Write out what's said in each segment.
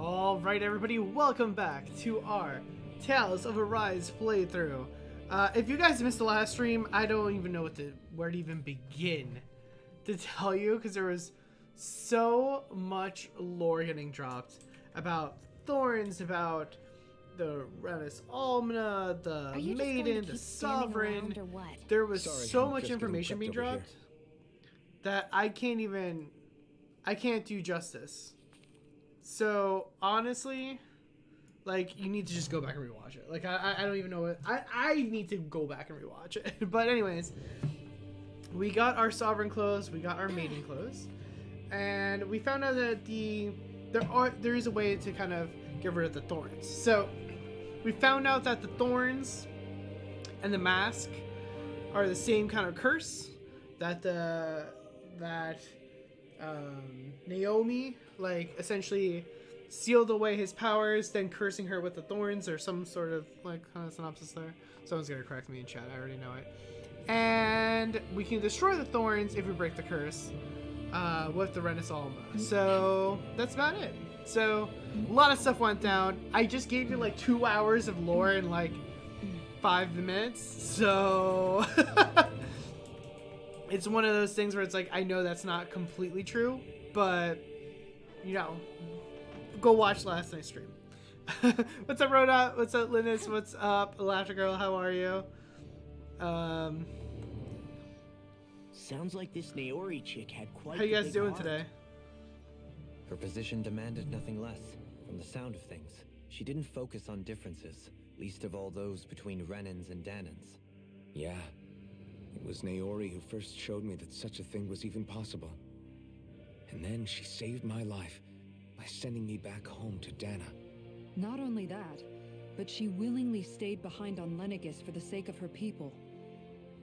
Alright everybody, welcome back to our Tales of Arise playthrough. If you guys missed the last stream, I don't even know where to even begin to tell you, because there was so much lore getting dropped about Thorns, about the Renis Almna, the Maiden, the Sovereign. There was so much information being dropped that I can't do justice. So honestly, like, you need to just go back and rewatch it. Like, I don't even know what I need to go back and rewatch it. But anyways, we got our Sovereign clothes, we got our Maiden clothes, and we found out that there is a way to kind of get rid of the Thorns. So we found out that the Thorns and the mask are the same kind of curse that Naomi, like, essentially sealed away his powers, then cursing her with the Thorns, or some sort of, like, kind of synopsis there. Someone's gonna correct me in chat, I already know it. And we can destroy the Thorns if we break the curse with the Renis Almna. So that's about it. So a lot of stuff went down. I just gave you like 2 hours of lore in like 5 minutes, so it's one of those things where it's like, I know that's not completely true, but, you know, go watch last night's stream. What's up, Rhoda? What's up, Linus? What's up, Laughter Girl? How are you? Sounds like this Naori chick had quite how you guys doing heart. today? Her position demanded nothing less. From the sound of things, she didn't focus on differences, least of all those between Renans and Danans. Yeah. It was Naori who first showed me that such a thing was even possible. And then she saved my life by sending me back home to Dana. Not only that, but she willingly stayed behind on Lenegis for the sake of her people.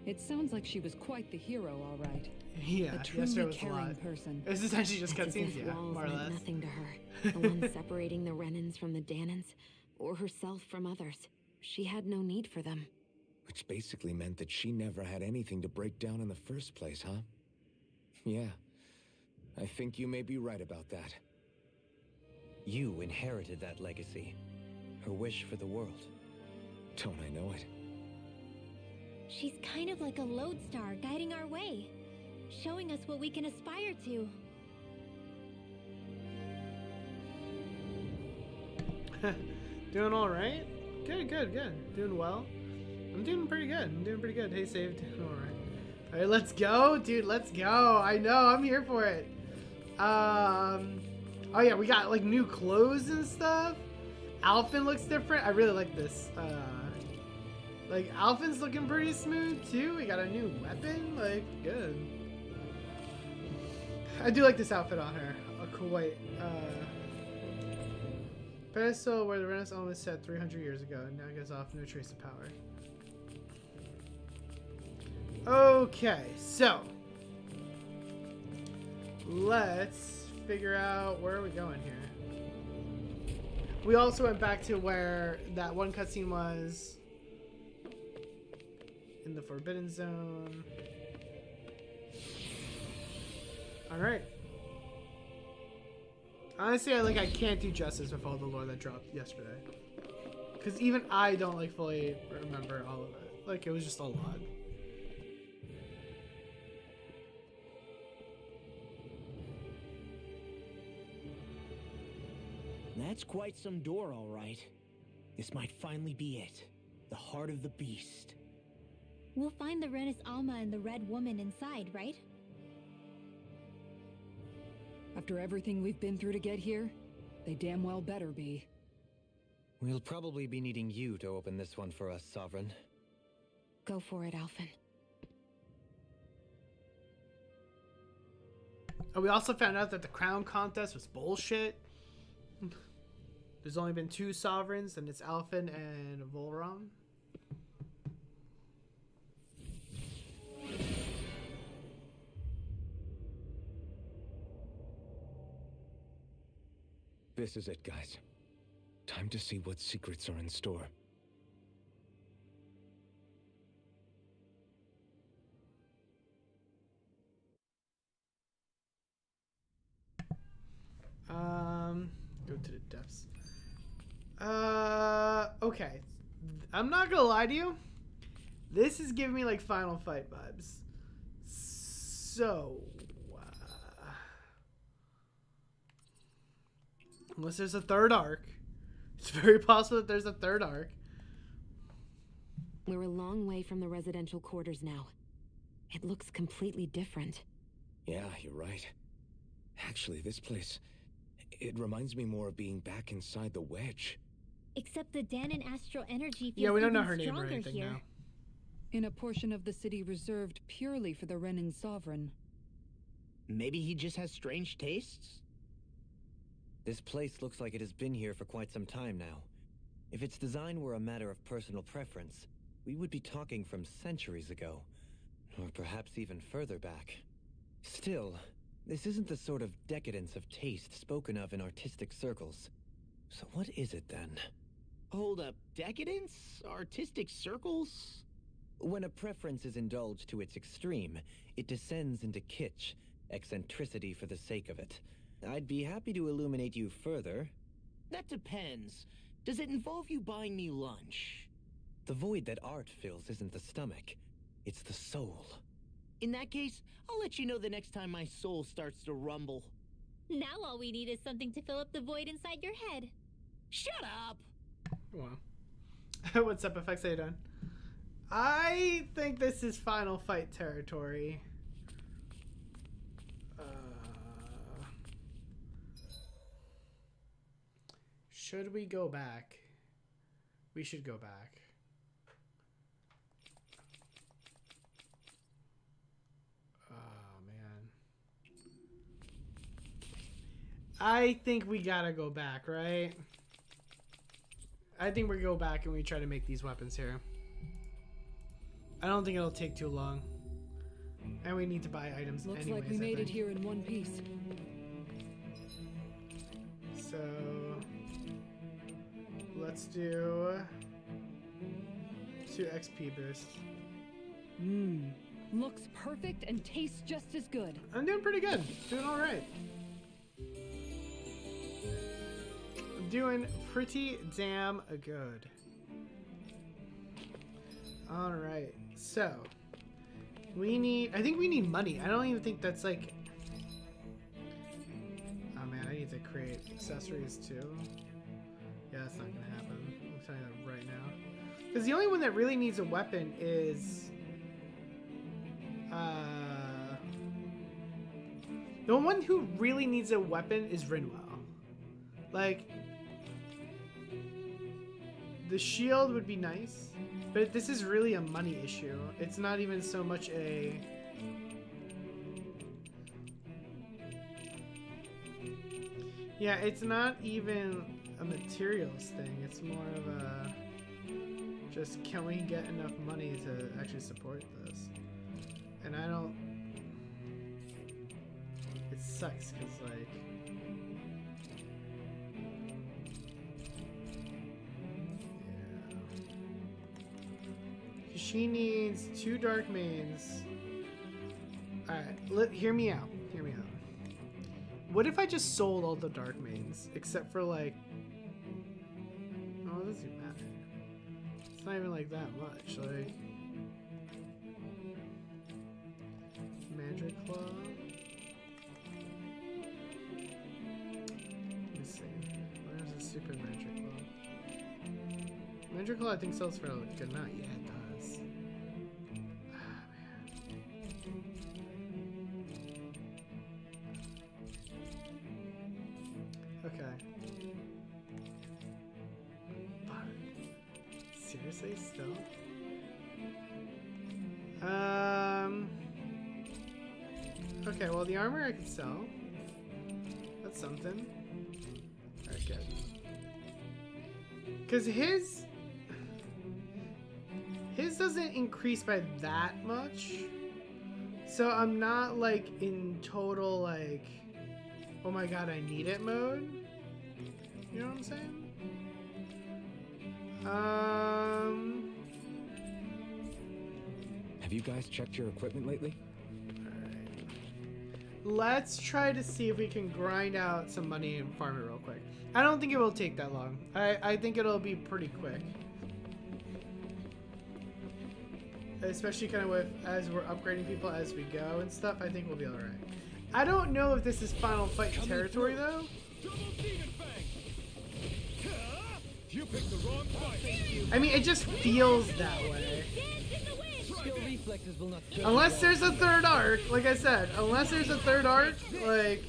It sounds like she was quite the hero, all right. Yeah, a truly yesterday was a caring lot. person. It's essentially just It's as cutscenes, if yeah, walls more or meant less. nothing to her. The one separating the Renans from the Danans, or herself from others. She had no need for them. Which basically meant that she never had anything to break down in the first place, huh? Yeah. I think you may be right about that. You inherited that legacy. Her wish for the world. Don't I know it? She's kind of like a lodestar guiding our way, showing us what we can aspire to. Doing all right? Good. Doing well. I'm doing pretty good. Hey, saved. All right. All right, let's go, dude. Let's go. I know. I'm here for it. Oh yeah, we got like new clothes and stuff. Alphen looks different. I really like this. Like, Alphen's looking pretty smooth too. We got a new weapon. Like, good. I do like this outfit on her. A Kuwait. Pedestal where the Renaissance Almna set 300 years ago. Now goes off, no trace of power. Okay, so let's figure out where are we going here. We also went back to where that one cutscene was. In the Forbidden Zone. Alright. Honestly, I can't do justice with all the lore that dropped yesterday. Because even I don't like fully remember all of it. Like, it was just a lot. That's quite some door, all right. This might finally be it. The heart of the beast. We'll find the Renis Almna and the Red Woman inside, right? After everything we've been through to get here, they damn well better be. We'll probably be needing you to open this one for us, Sovereign. Go for it, Alphen. And we also found out that the crown contest was bullshit. There's only been 2 sovereigns, and it's Alphen and Volram. This is it, guys. Time to see what secrets are in store. Go to the shifts. Okay. I'm not gonna lie to you. This is giving me like Final Fight vibes. So, unless there's a third arc, it's very possible that there's a third arc. We're a long way from the residential quarters now. It looks completely different. Yeah, you're right. Actually, this place, it reminds me more of being back inside the wedge. Except the Danon astral energy feels Yeah, we don't know even her name or stronger anything here. now. In a portion of the city reserved purely for the Renin sovereign. Maybe he just has strange tastes? This place looks like it has been here for quite some time now. If its design were a matter of personal preference, we would be talking from centuries ago. Or perhaps even further back. Still, this isn't the sort of decadence of taste spoken of in artistic circles. So what is it then? Hold up, decadence? Artistic circles? When a preference is indulged to its extreme, it descends into kitsch, eccentricity for the sake of it. I'd be happy to illuminate you further. That depends. Does it involve you buying me lunch? The void that art fills isn't the stomach, it's the soul. In that case, I'll let you know the next time my soul starts to rumble. Now all we need is something to fill up the void inside your head. Shut up! Wow. What's up, Effects? How you doing? I think this is Final Fight territory. Should we go back? We should go back. Oh, man. I think we gotta go back, right? I think we go back and we try to make these weapons here. I don't think it'll take too long. And we need to buy items Looks anyways, like we I made it think. here in one piece. So let's do 2 XP boosts. Looks perfect and tastes just as good. I'm doing pretty good. Doing all right. I'm doing pretty damn good. All right. So I think we need money. I don't even think that's like, oh man, I need to create accessories too. Yeah, that's not gonna happen. I'm telling you that right now. Because the only one that really needs a weapon is the one who really needs a weapon is Rinwell. Like, the shield would be nice, but this is really a money issue. It's not even so much a... Yeah, it's not even a materials thing. It's more of a... just, can we get enough money to actually support this? And I don't... It sucks, because, like... She needs 2 dark mains. Alright, hear me out. Hear me out. What if I just sold all the dark mains? Except for like... Oh, it doesn't even matter. It's not even like that much. Like... Magic Claw. Let me see. Where's the super Magic Claw? Magic Claw I think sells for a good amount. Yeah, it does. Ah, man. Okay. Fuck. Seriously, still? Okay, well the armor I could sell. That's something. Alright, good. Because his doesn't increase by that much. So I'm not like in total like, oh my god, I need it mode. You know what I'm saying? Have you guys checked your equipment lately? Alright. let's try to see if we can grind out some money and farm it real quick. I don't think it will take that long. I think it'll be pretty quick. Especially kind of with, as we're upgrading people as we go and stuff, I think we'll be alright. I don't know if this is final fight territory though. You picked the wrong fight. I mean, it just feels that way. Unless there's a third arc, like I said, unless there's a third arc, like...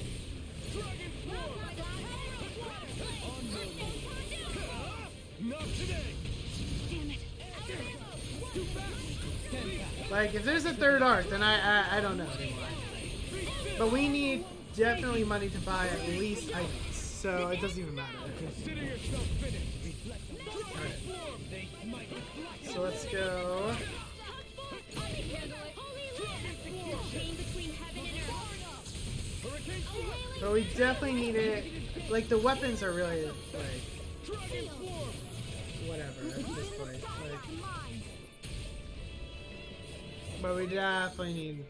Like, if there's a third arc, then I don't know anymore. But we need definitely money to buy at least items, so it doesn't even matter. Alright. So let's go. But we definitely need it. Like, the weapons are really, like, whatever at this point. Like, but we definitely need,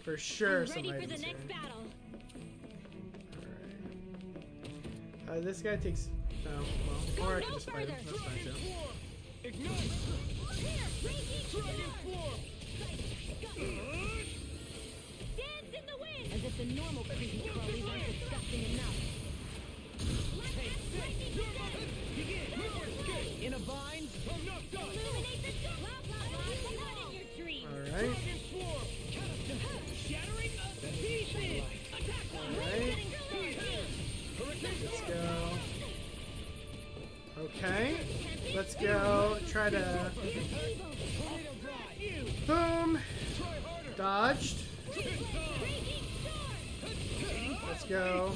for sure, some items here. Alright. This guy takes... Oh, well, or I can just fight him. That's fine, too. As if the normal creepy crawlies aren't disgusting enough. In a bind? Alright. Alright. Let's go. Okay. Let's go. Try to... Boom! Dodged. Let's go.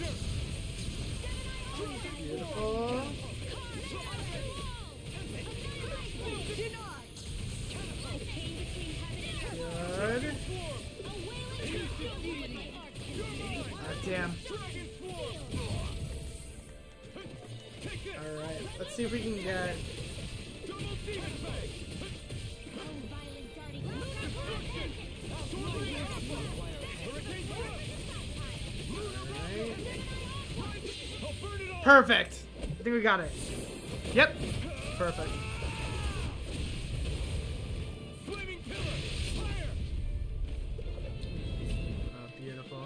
Beautiful. Good. Ah, damn. Alright, let's see if we can get... Perfect! I think we got it. Yep. Perfect. Oh, beautiful.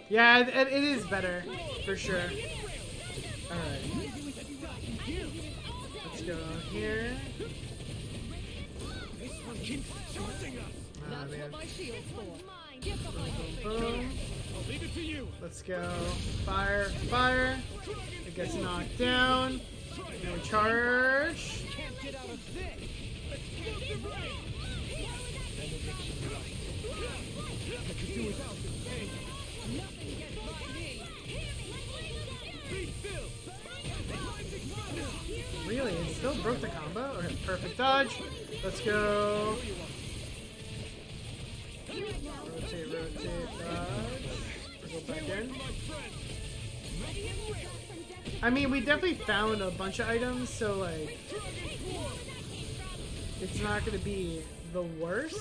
Yeah, it is better. For sure. Alright. Let's go here. Ah, man. Boom, boom. Let's go. Fire, fire. It gets knocked down. And we charge. Really? It still broke the combo? Okay, perfect dodge. Let's go. Rotate, rotate, dodge. Go back in. I mean, we definitely found a bunch of items, so like, it's not gonna be the worst.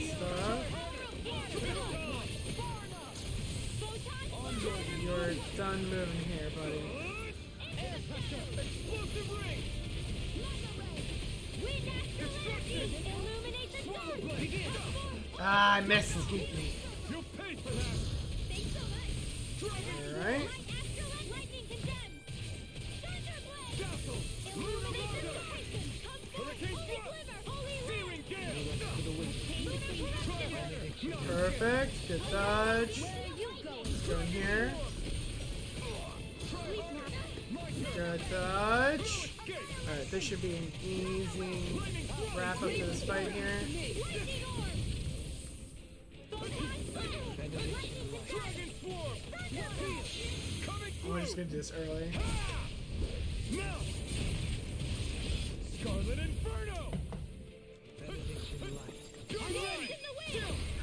Stuff. You're done moving here, buddy. Ah, I missed. Alright. Perfect. Good dodge. Let's go in here. Good dodge. Alright, this should be an easy wrap up to this fight here. We're just gonna do this early.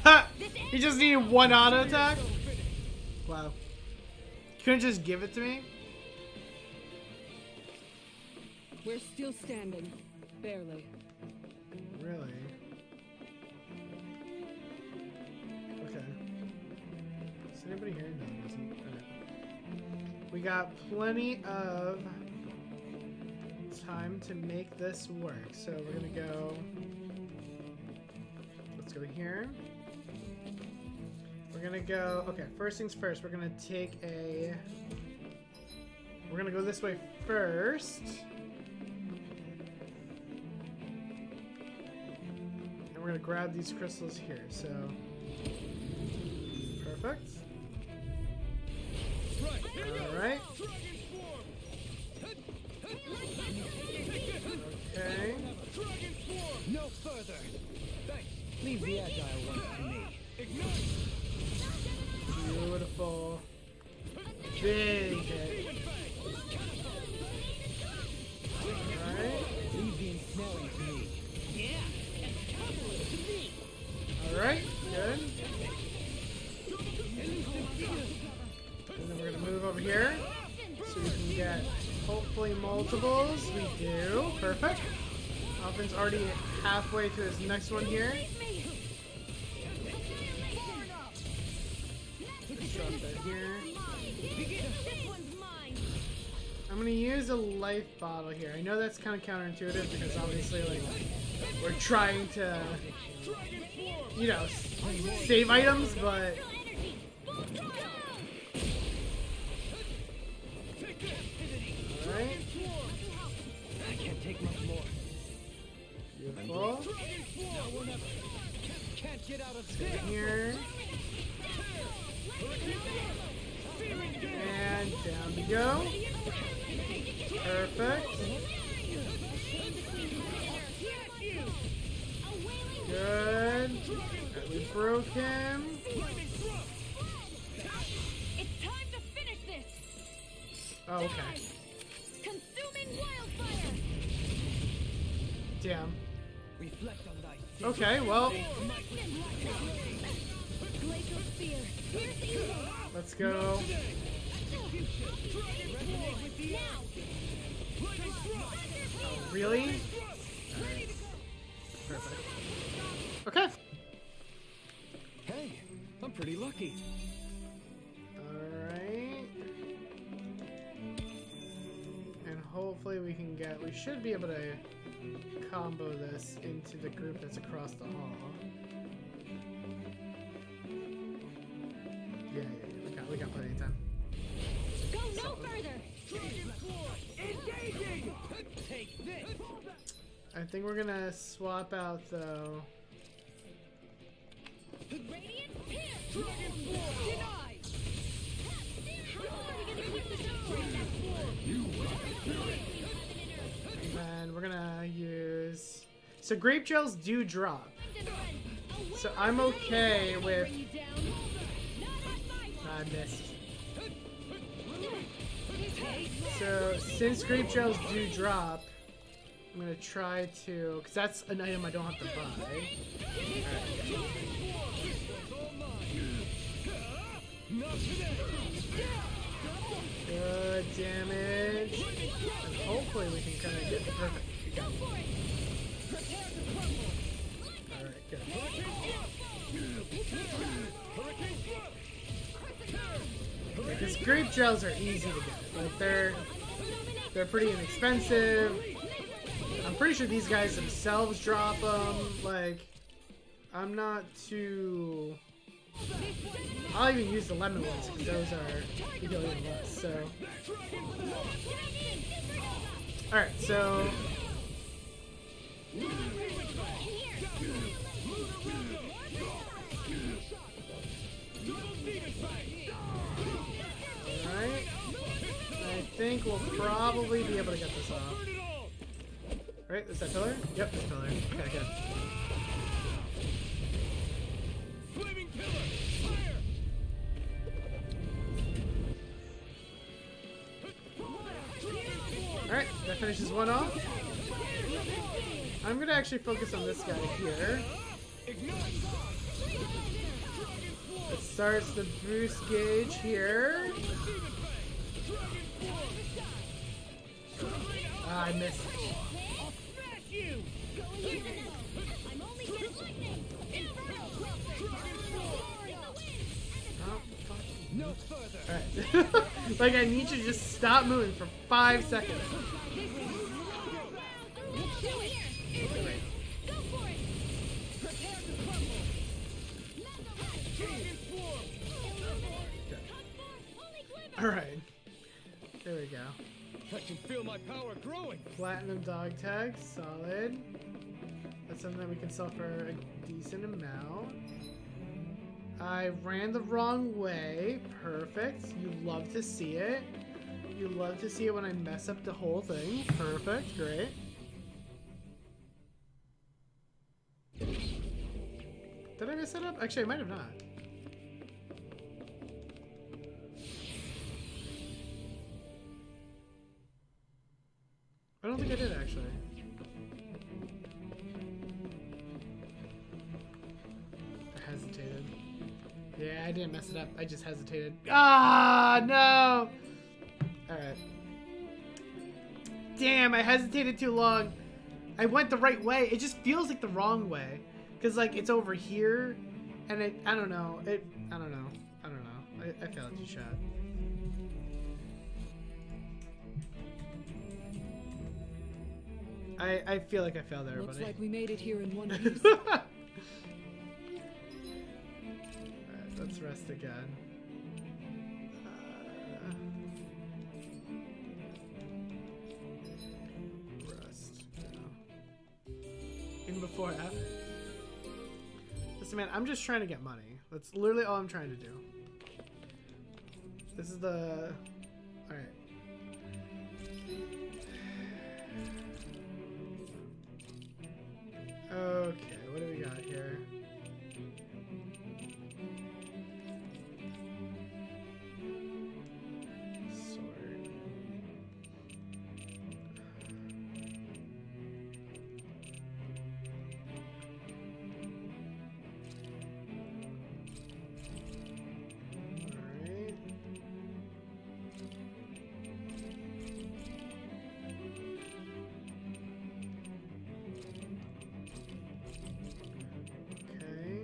Ha! He just needed one auto attack? Wow. Couldn't just give it to me? We're still standing. Barely. Really? anybody here? No, there isn't. Okay. We got plenty of time to make this work. So we're gonna go. Let's go here. We're gonna go. Okay, first things first. We're gonna take a. We're gonna go this way first. And we're gonna grab these crystals here. So. Perfect. Alright. Okay. No further. Thanks. Leave the agile one to me. Beautiful. Big hit. Alright. Leave the ensnaring to me. Alright, good. And then we're gonna move over here so we can get hopefully multiples. We do. Perfect. Alvin's already halfway to his next one here. Drop that here. I'm gonna use a life bottle here. I know that's kind of counterintuitive because obviously, like, we're trying to, you know, save items, but. Alright. I can't take much more. Beautiful. Can't get out of Let's go here. And down we go. Perfect. Good. Right, we broke him. It's time to finish this. Oh, okay. Consuming wildfire. Damn. reflect on thy sin. Okay, well, Glacial spear. let's go. Oh, really? Alright. Perfect. Okay. Hey, I'm pretty lucky. Alright. And hopefully we should be able to combo this into the group that's across the hall. Yeah, we got plenty of time. Go no further. Engaging! Take this! I think we're gonna swap out though. Radiant here. Denied. And then we're gonna use. So grape gels do drop. So I'm okay with. I missed. So since grape gels do drop, I'm gonna try to, because that's an item I don't have to buy. Good damage. And hopefully we can kind of get perfect. Alright, good. Because grape gels are easy to get. Like they're pretty inexpensive. I'm pretty sure these guys themselves drop them. Like, I'm not too. I'll even use the lemon ones because those are even less. So, all right. So. Alright. I think we'll probably be able to get this off. Right? Is that pillar? Yep, it's pillar. Okay, good. Flaming pillar! Fire! Alright, that finishes one off. I'm gonna actually focus on this guy here. It starts the boost gauge here. Ah, I missed. Oh, fuck. No further. Alright. Like, I need you to just stop moving for 5 seconds. Alright. There we go. I can feel my power growing. Platinum dog tag, solid. That's something that we can sell for a decent amount. I ran the wrong way. Perfect. You love to see it. You love to see it when I mess up the whole thing. Perfect. Great. Did I mess it up? Actually, I might have not. I don't think I did, actually. I hesitated. Yeah, I didn't mess it up. I just hesitated. Ah, no! Alright. Damn, I hesitated too long. I went the right way. It just feels like the wrong way. Because, like, it's over here. And I don't know. I don't know. I failed two shot. I feel like I failed there, Looks buddy. like we made it here in one piece. Alright, let's rest again. Rest. No. In before F. Listen, man, I'm just trying to get money. That's literally all I'm trying to do. This is the... Alright. Okay, what do we got here? Sword. Alright. Okay.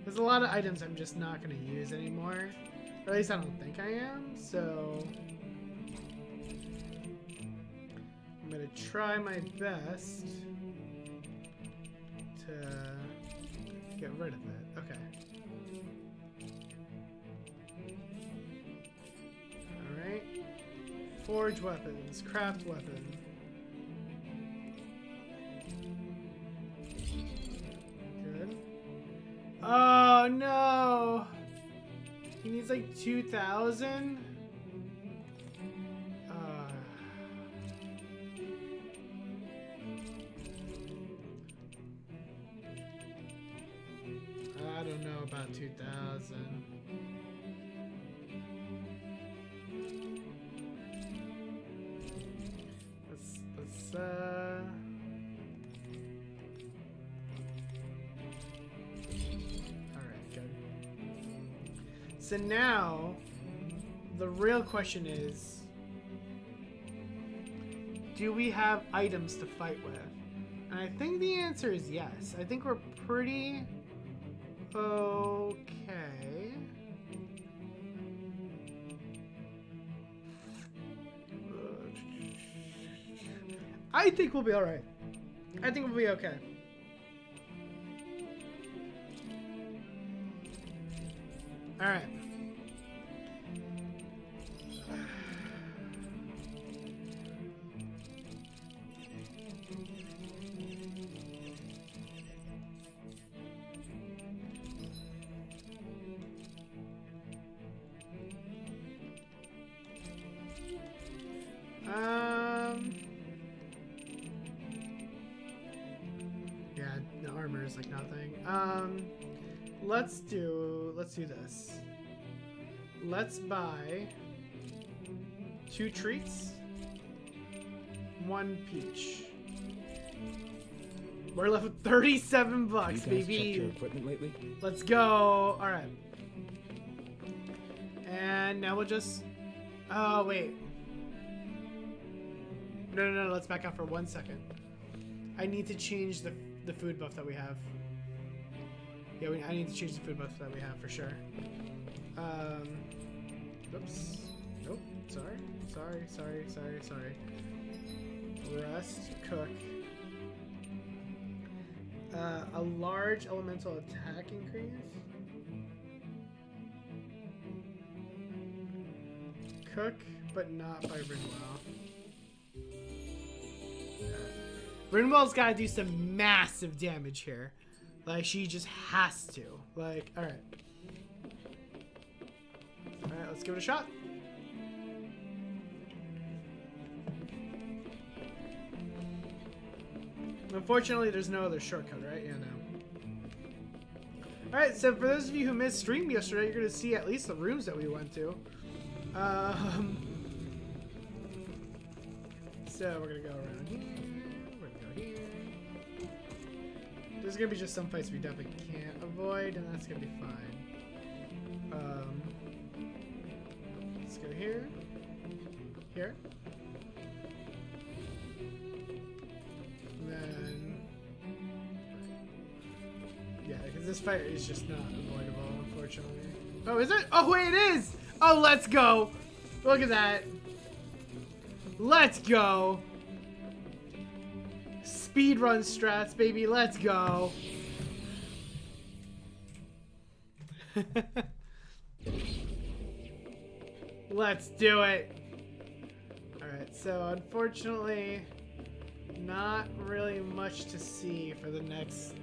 There's a lot of items I'm just not going to use anymore. Or at least I don't think I am, so... I'm going to try my best to get rid of it. Okay. Alright. Forge weapons. Craft weapon. Good. Oh no! He needs like 2,000? I don't know about 2,000. Let's Alright, good. So now, the real question is, do we have items to fight with? And I think the answer is yes. I think we're pretty okay. I think we'll be alright. I think we'll be okay. Alright. Yeah, the armor is like nothing. Let's do this. Let's buy 2 treats, 1 peach. We're left with 37 bucks, You guys checked your baby. equipment lately? Let's go. All right. And now we'll just... Oh, wait. No, let's back up for 1 second. I need to change the food buff that we have. Yeah, I need to change the food buff that we have for sure. Oops. Nope. Sorry. Rest, cook. A large elemental attack increase. Cook, but not by Rinwell. Rinwell's gotta do some massive damage here. Like, she just has to. Like, alright. Alright, let's give it a shot. Unfortunately, there's no other shortcut, right? Yeah, no. Alright, so for those of you who missed stream yesterday, you're going to see at least the rooms that we went to. So we're going to go around here. We're going to go here. There's going to be just some fights we definitely can't avoid, and that's going to be fine. Let's go here. Here. Then, yeah, because this fight is just not avoidable, unfortunately. Oh, is it? Oh, wait, it is! Oh, let's go! Look at that. Let's go! Speedrun strats, baby, let's go! Let's do it! Alright, so unfortunately... not really much to see for the next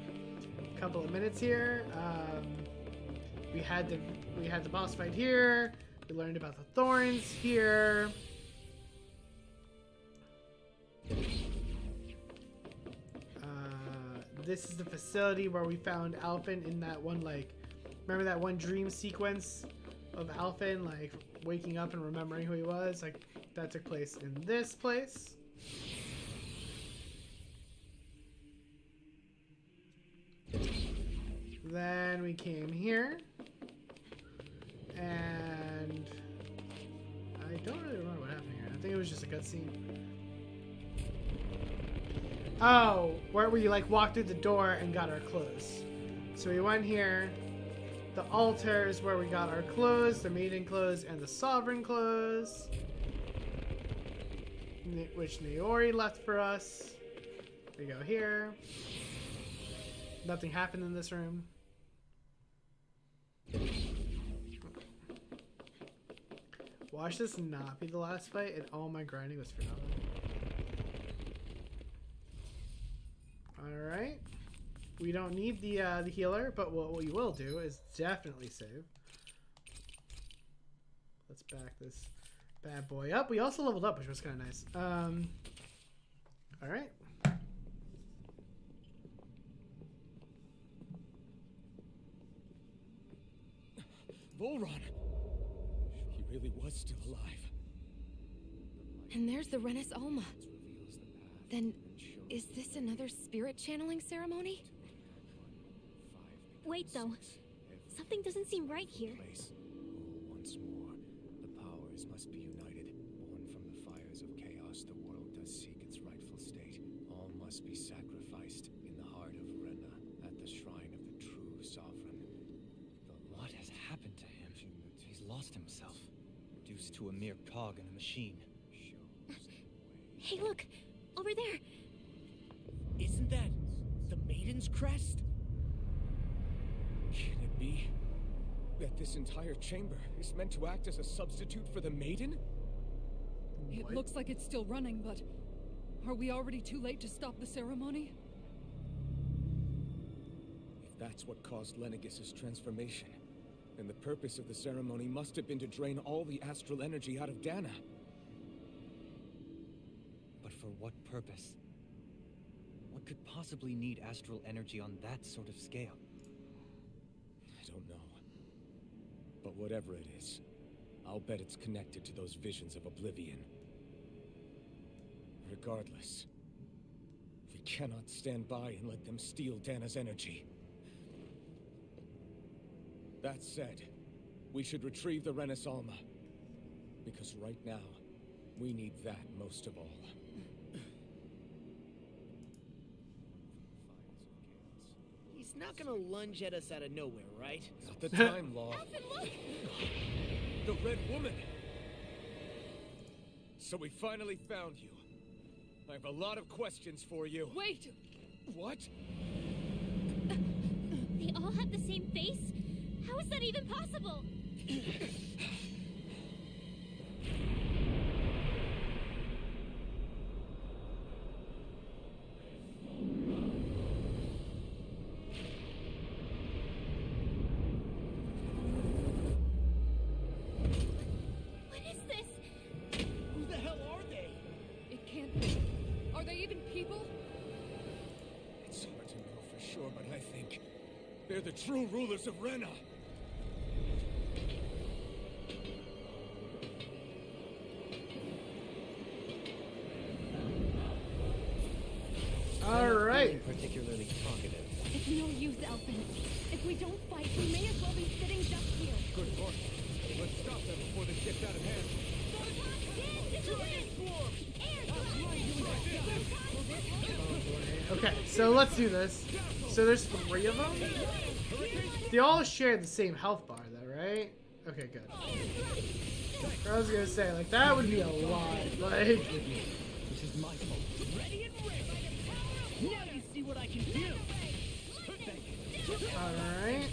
couple of minutes here. We had the boss fight here. We learned about the Thorns here. This is the facility where we found Alphen in that one, like, remember that one dream sequence of Alphen, like, waking up and remembering who he was? Like, that took place in this place. Then we came here, and I don't really remember what happened here. I think it was just a cutscene. Oh, where we like walked through the door and got our clothes. So we went here. The altar is where we got our clothes, the maiden clothes and the sovereign clothes, which Naori left for us. We go here. Nothing happened in this room. Watch this not be the last fight, and all my grinding was for nothing. Alright. We don't need the healer, but what we will do is definitely save. Let's back this bad boy up. We also leveled up, which was kind of nice. Alright. Volron! He really was still alive. And there's the Renis Alma. Then, is this another spirit channeling ceremony? Wait, though. Something doesn't seem right here. Once more, the powers must be united. Born from the fires of chaos, the world does seek its rightful state. All must be sacrificed in the heart of Renna, at the shrine of the true sovereign. What has happened to him? He's lost himself, reduced to a mere cog in a machine. Hey, look! Over there! Isn't that the Maiden's crest? Can it be that this entire chamber is meant to act as a substitute for the Maiden? It looks like it's still running, but are we already too late to stop the ceremony? If that's what caused Lenegis' transformation, then the purpose of the ceremony must have been to drain all the astral energy out of Dana. But for what purpose? What could possibly need astral energy on that sort of scale? I don't know. But whatever it is, I'll bet it's connected to those visions of oblivion. Regardless, we cannot stand by and let them steal Dana's energy. That said, We should retrieve the Renaissance. Because right now, we need that most of all. He's not gonna lunge at us out of nowhere, right? Not the time, Law. Elfin, look! The Red Woman! So we finally found you. I have a lot of questions for you. Wait! What? They all have the same face? How is that even possible? What is this? Who the hell are they? It can't be. Are they even people? It's hard to know for sure, but I think they're the true rulers of Rena. All right. Particularly talkative. It's no use, Elfin. If we don't fight, we may as well be sitting just here. Good point. Let's stop them before this gets out of hand. Okay, so let's do this. So there's 3 of them. They all share the same health bar, though, right? Okay, good. I was gonna say, like, that would be a lot. Like, This is my fault. Ready and ready. Now you see what I can do. all right.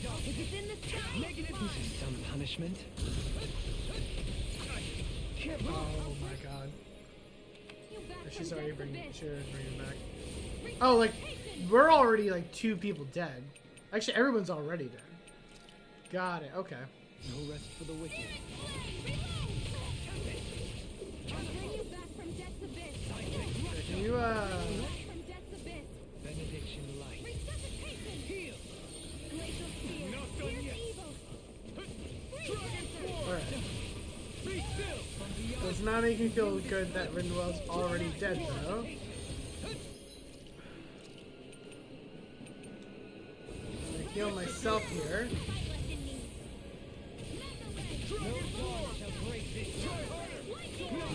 Negative. This is some punishment. Oh my god. She's already bringing it back. Oh, like, we're already, like, 2 people dead. Actually, everyone's already dead. Got it, okay. No rest for the wicked. Can you, Benediction light. alright. Does not make me feel good that Rinwell's already dead, though. I'm gonna heal myself here.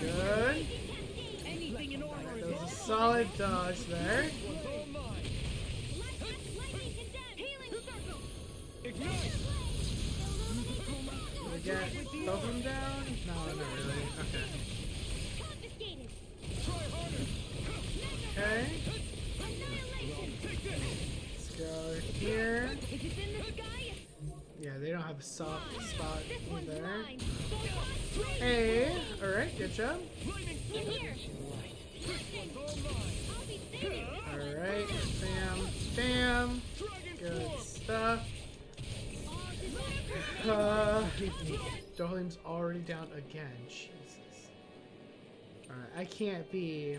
Good. That was a solid dodge there. Did we get both of them down? No, not really. Okay. Okay. Let's go here. Yeah, they don't have a soft spot there. Hey, alright, good job. Alright, bam, bam. Good stuff. Dohlim's already down again. Jesus. Alright, I can't be.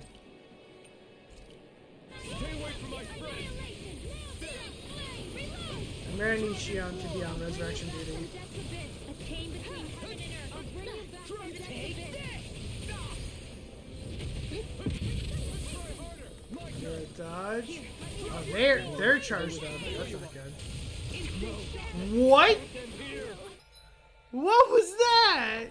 I'm gonna need Shion to be on resurrection duty. Good dodge. Oh, they're charged up. That's not good. What? What was that?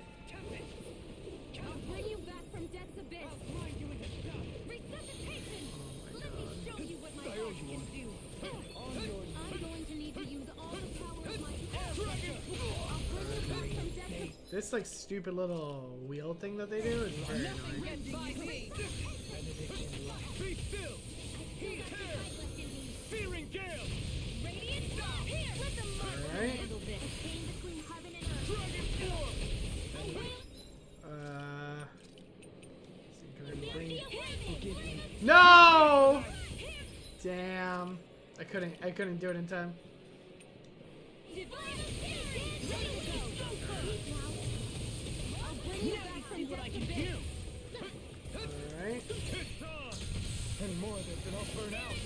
This like stupid little wheel thing that they do is very annoying. Be still! Fearing gale! Alright. No! Damn. I couldn't do it in time. Alright. And more of this and I'll burn out.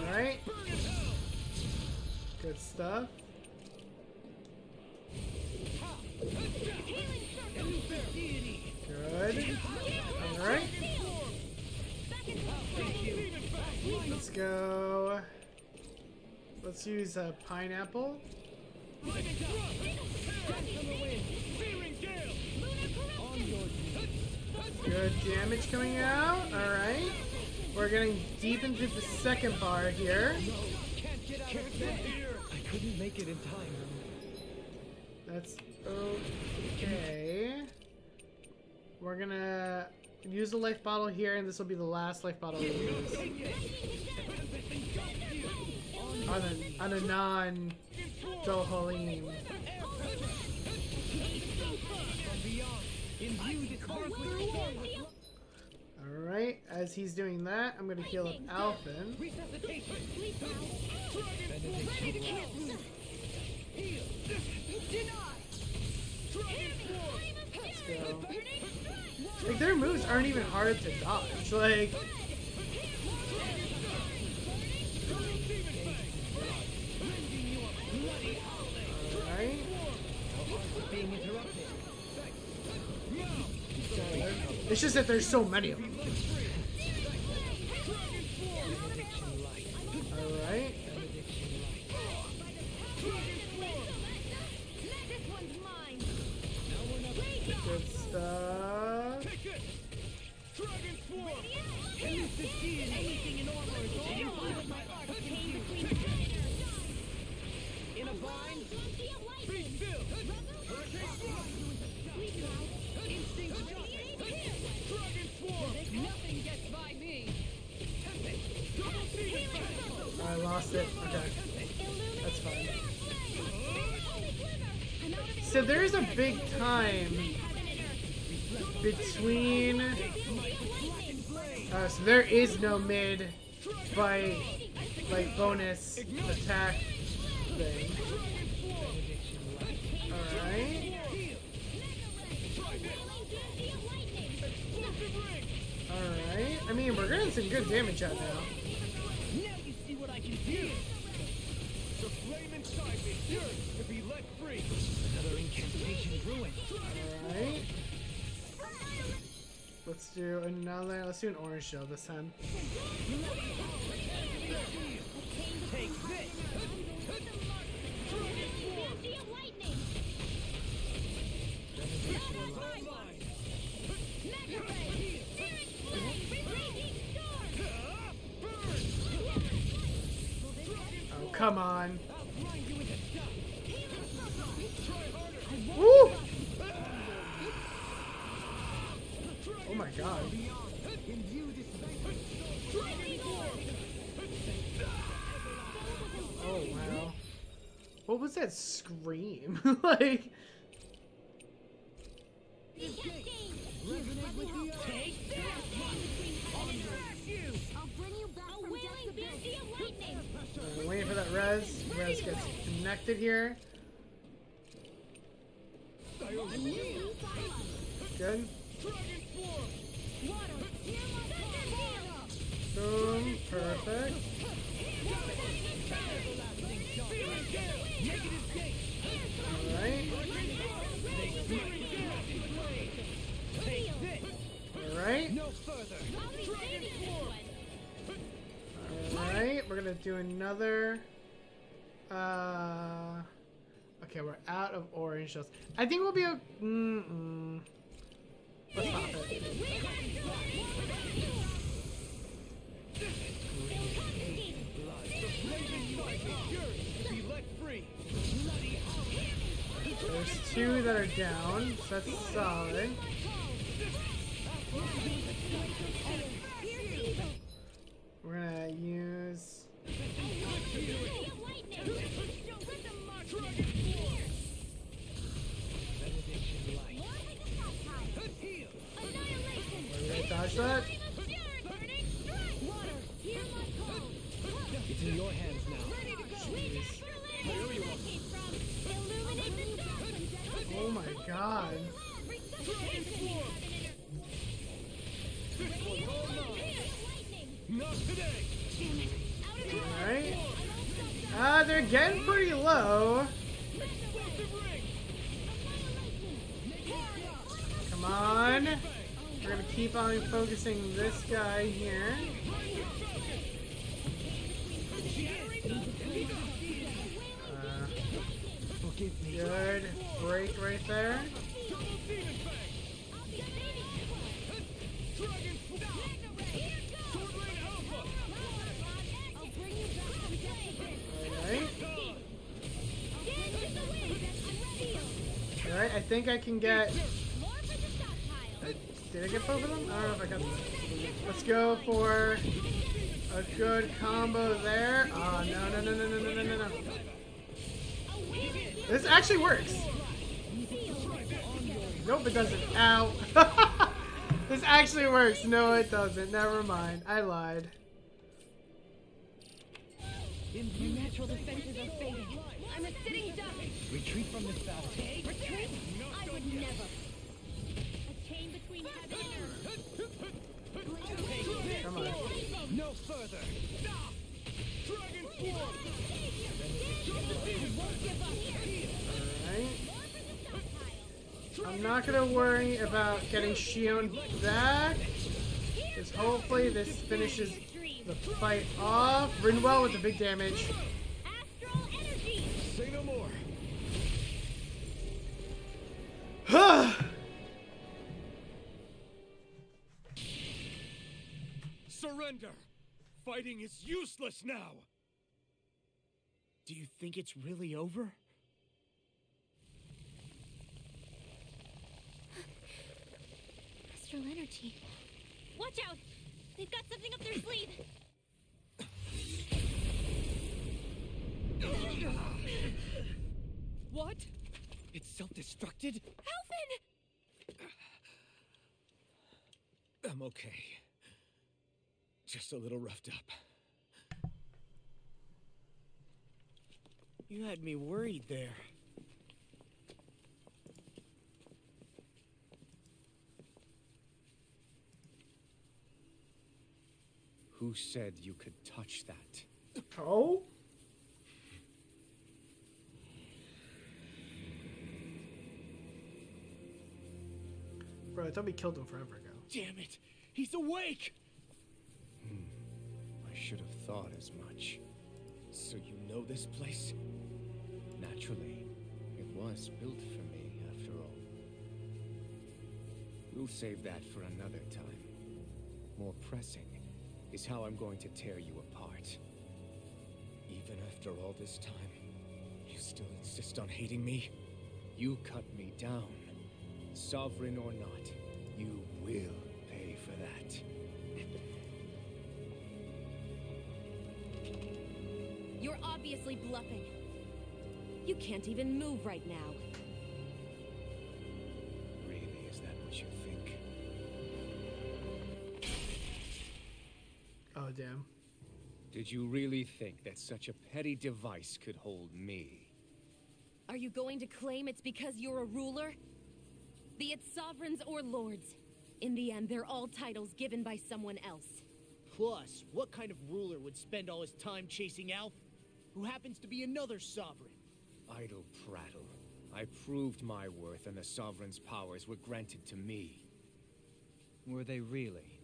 Alright. Good stuff. Good. Alright. Let's go. Let's use a pineapple. Good damage coming out. Alright. We're getting deep into the second bar here. I couldn't make it in time. That's okay. We're gonna use the life bottle here, and this will be the last life bottle we use. On a non-Dohalim. Alright, as he's doing that, I'm gonna heal up Alphen. Let's go. Like, their moves aren't even hard to dodge. Like, alright. It's just that there's so many of them. Alright. Good stuff. In a bind. Nothing gets by me. I lost it. Okay. That's fine. So there's a big time between... so there is no mid by like bonus attack thing. Alright. Alright. I mean, we're getting some good damage out now. Now you see what I can do. The flame inside me yearns to be let free. Another incantation ruined. Alright. Let's do another. Let's do an orange shell this time. Take this. Oh, come on. Woo! Oh my god. Oh wow. What was that scream? Like... waiting for that res. Res gets connected here. Good. Boom. Perfect. Alright. Alright. Alright, we're gonna do another. Okay, we're out of orange shells. I think we'll be. Let's stop it. There's two that are down, so that's solid. We're gonna use... We're gonna dodge that. It's in your hands now. Oh my god. Alright. They're getting pretty low. Come on. We're gonna keep on focusing this guy here. Forgive me. Good break right there. Double demon fang. Dragon Sword Rain Alpha. Alright. Alright, I think I can get... Did I get both of them? I don't know if I got them. Let's go for a good combo there. Oh, no. This actually works. Nope, it doesn't. Ow. This actually works. No, it doesn't. Never mind. I lied. Your natural defenses are fading. I'm a sitting duck. Retreat from this battle. Retreat? I would never. A chain between heaven and earth. Come on. No further. Dragon Sword. Alright. I'm not gonna worry about getting Shion back, because hopefully this finishes the fight off. Rinwell with the big damage. Astral energy. Say no more. Surrender. Fighting is useless now. Do you think it's really over? Astral energy. Watch out! They've got something up their sleeve. What? It's self-destructed? Alvin! I'm okay. Just a little roughed up. You had me worried there. Who said you could touch that? Oh? Bro, I thought we killed him forever ago. Damn it! He's awake! I should have thought as much. So you know this place? Naturally, it was built for me, after all. We'll save that for another time. More pressing is how I'm going to tear you apart. Even after all this time, you still insist on hating me? You cut me down. Sovereign or not, you will pay for that. You're obviously bluffing. You can't even move right now. Really, is that what you think? Oh, damn. Did you really think that such a petty device could hold me? Are you going to claim it's because you're a ruler? Be it sovereigns or lords. In the end, they're all titles given by someone else. Plus, what kind of ruler would spend all his time chasing Alf, who happens to be another sovereign? Idle prattle. I proved my worth and the Sovereign's powers were granted to me. Were they really?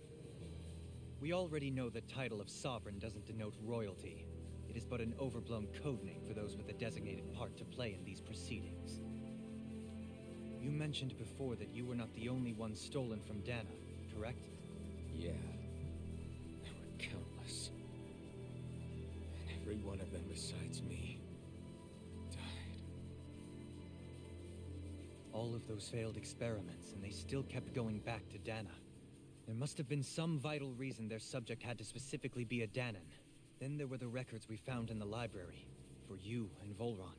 We already know the title of sovereign doesn't denote royalty. It is but an overblown codename for those with a designated part to play in these proceedings. You mentioned before that you were not the only one stolen from Dana, correct? Yeah. There were countless. And every one of them besides me died. All of those failed experiments, and they still kept going back to Dana. There must have been some vital reason their subject had to specifically be a Danan. Then there were the records we found in the library, for you and Volron.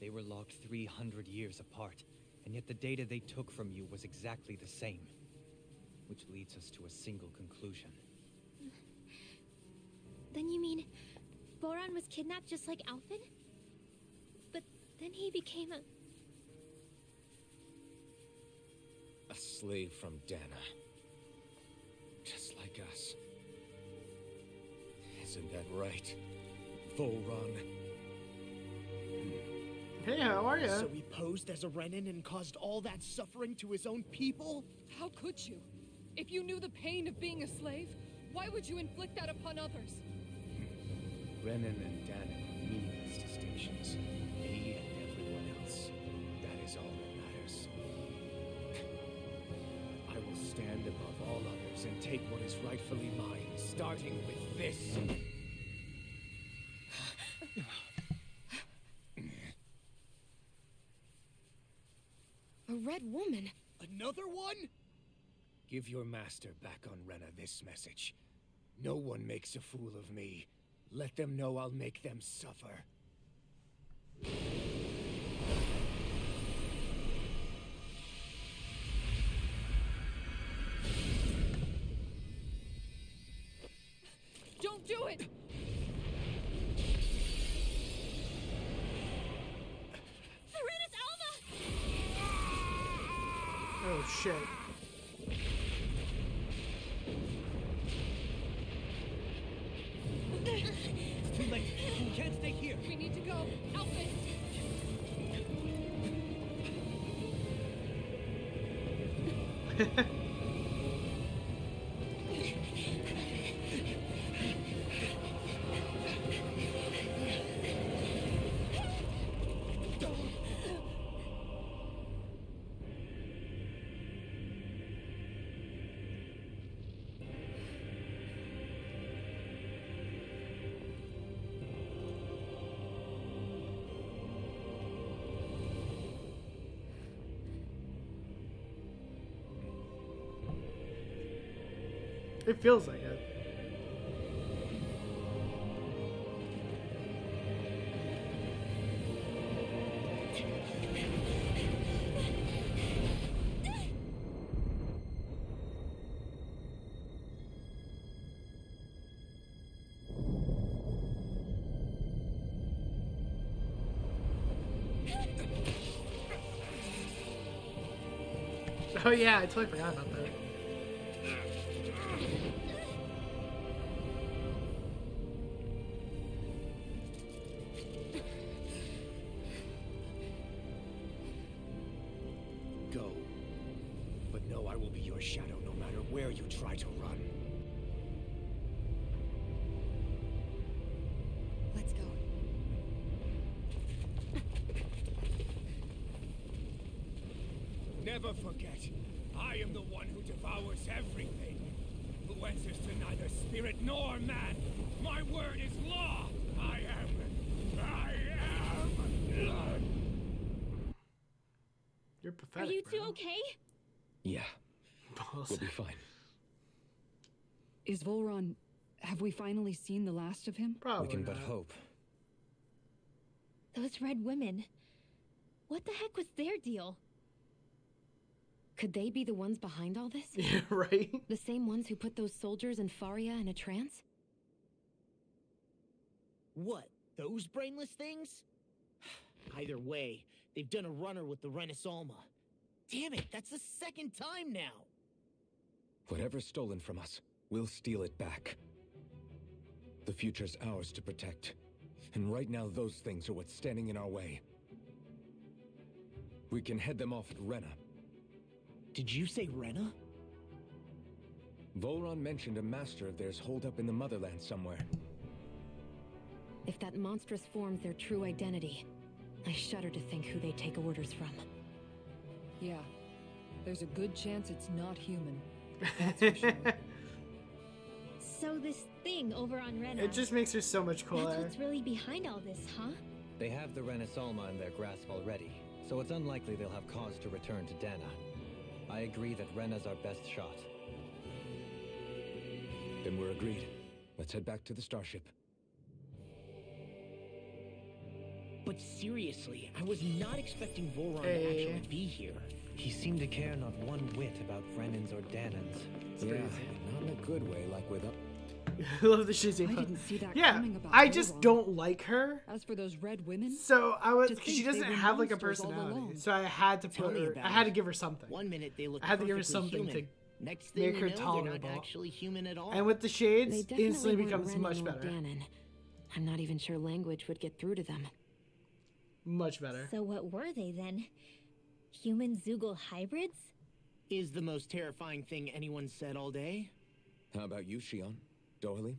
They were logged 300 years apart, and yet the data they took from you was exactly the same. Which leads us to a single conclusion. Then you mean Boron was kidnapped just like Alvin? But then he became a slave from Dana. Just like us. Isn't that right, Volron? Hey, how are ya? So he posed as a Renin and caused all that suffering to his own people? How could you? If you knew the pain of being a slave, why would you inflict that upon others? Renin and Danan are meaningless distinctions. Me and take what is rightfully mine, starting with this. A red woman. Another one? Give your master back on Rena this message. No one makes a fool of me. Let them know I'll make them suffer. Don't do it! Serenus Alma! Oh shit. It's too late. We can't stay here. We need to go. Outfit! It feels like it. Oh yeah, I totally forgot about that. Go. But know I will be your shadow no matter where you try to run. Let's go. Never forget, I am the one who devours everything. Who answers to neither spirit nor man. My word is law. I am. You're Are pathetic. you two bro. okay? Yeah, Balls. we'll be fine. Is Volron... Have we finally seen the last of him? Probably We can but not. hope. Those red women. What the heck was their deal? Could they be the ones behind all this? Yeah, right? The same ones who put those soldiers in Faria in a trance? What? Those brainless things? Either way, they've done a runner with the Renus Alma. Damn it, that's the second time now! Whatever's stolen from us, we'll steal it back. The future's ours to protect. And right now, those things are what's standing in our way. We can head them off at Rena. Did you say Rena? Volron mentioned a master of theirs holed up in the motherland somewhere. If that monstrous form's their true identity, I shudder to think who they take orders from. Yeah. There's a good chance it's not human. That's for sure. So this thing over on Rena. It just makes her so much That's cooler. what's really behind all this, huh? They have the Renus Alma in their grasp already, so it's unlikely they'll have cause to return to Dana. I agree that Rena's our best shot. Then we're agreed. Let's head back to the starship. But seriously, I was not expecting Volron Hey. to actually be here. He seemed to care not one whit about Renans or Danans. crazy. not in a good way, like with I love the Shizzy. I didn't see that Yeah, coming about I just Volron. don't like her. As for those red women, So I was, To because she think they doesn't were have like a monsters all personality. along. So I had to Tell put me her. about I had to it. give her something. One minute they look I had to give her perfectly something human. to Next thing make you her know, they're tolerable. not actually human at all. And with the They shades, definitely instantly weren't becomes Renan much or better. Danon. I'm not even sure language would get through to them. Much better. So what were they then? Human Zoogle hybrids? Is the most terrifying thing anyone said all day. How about you, Shion? Doherty?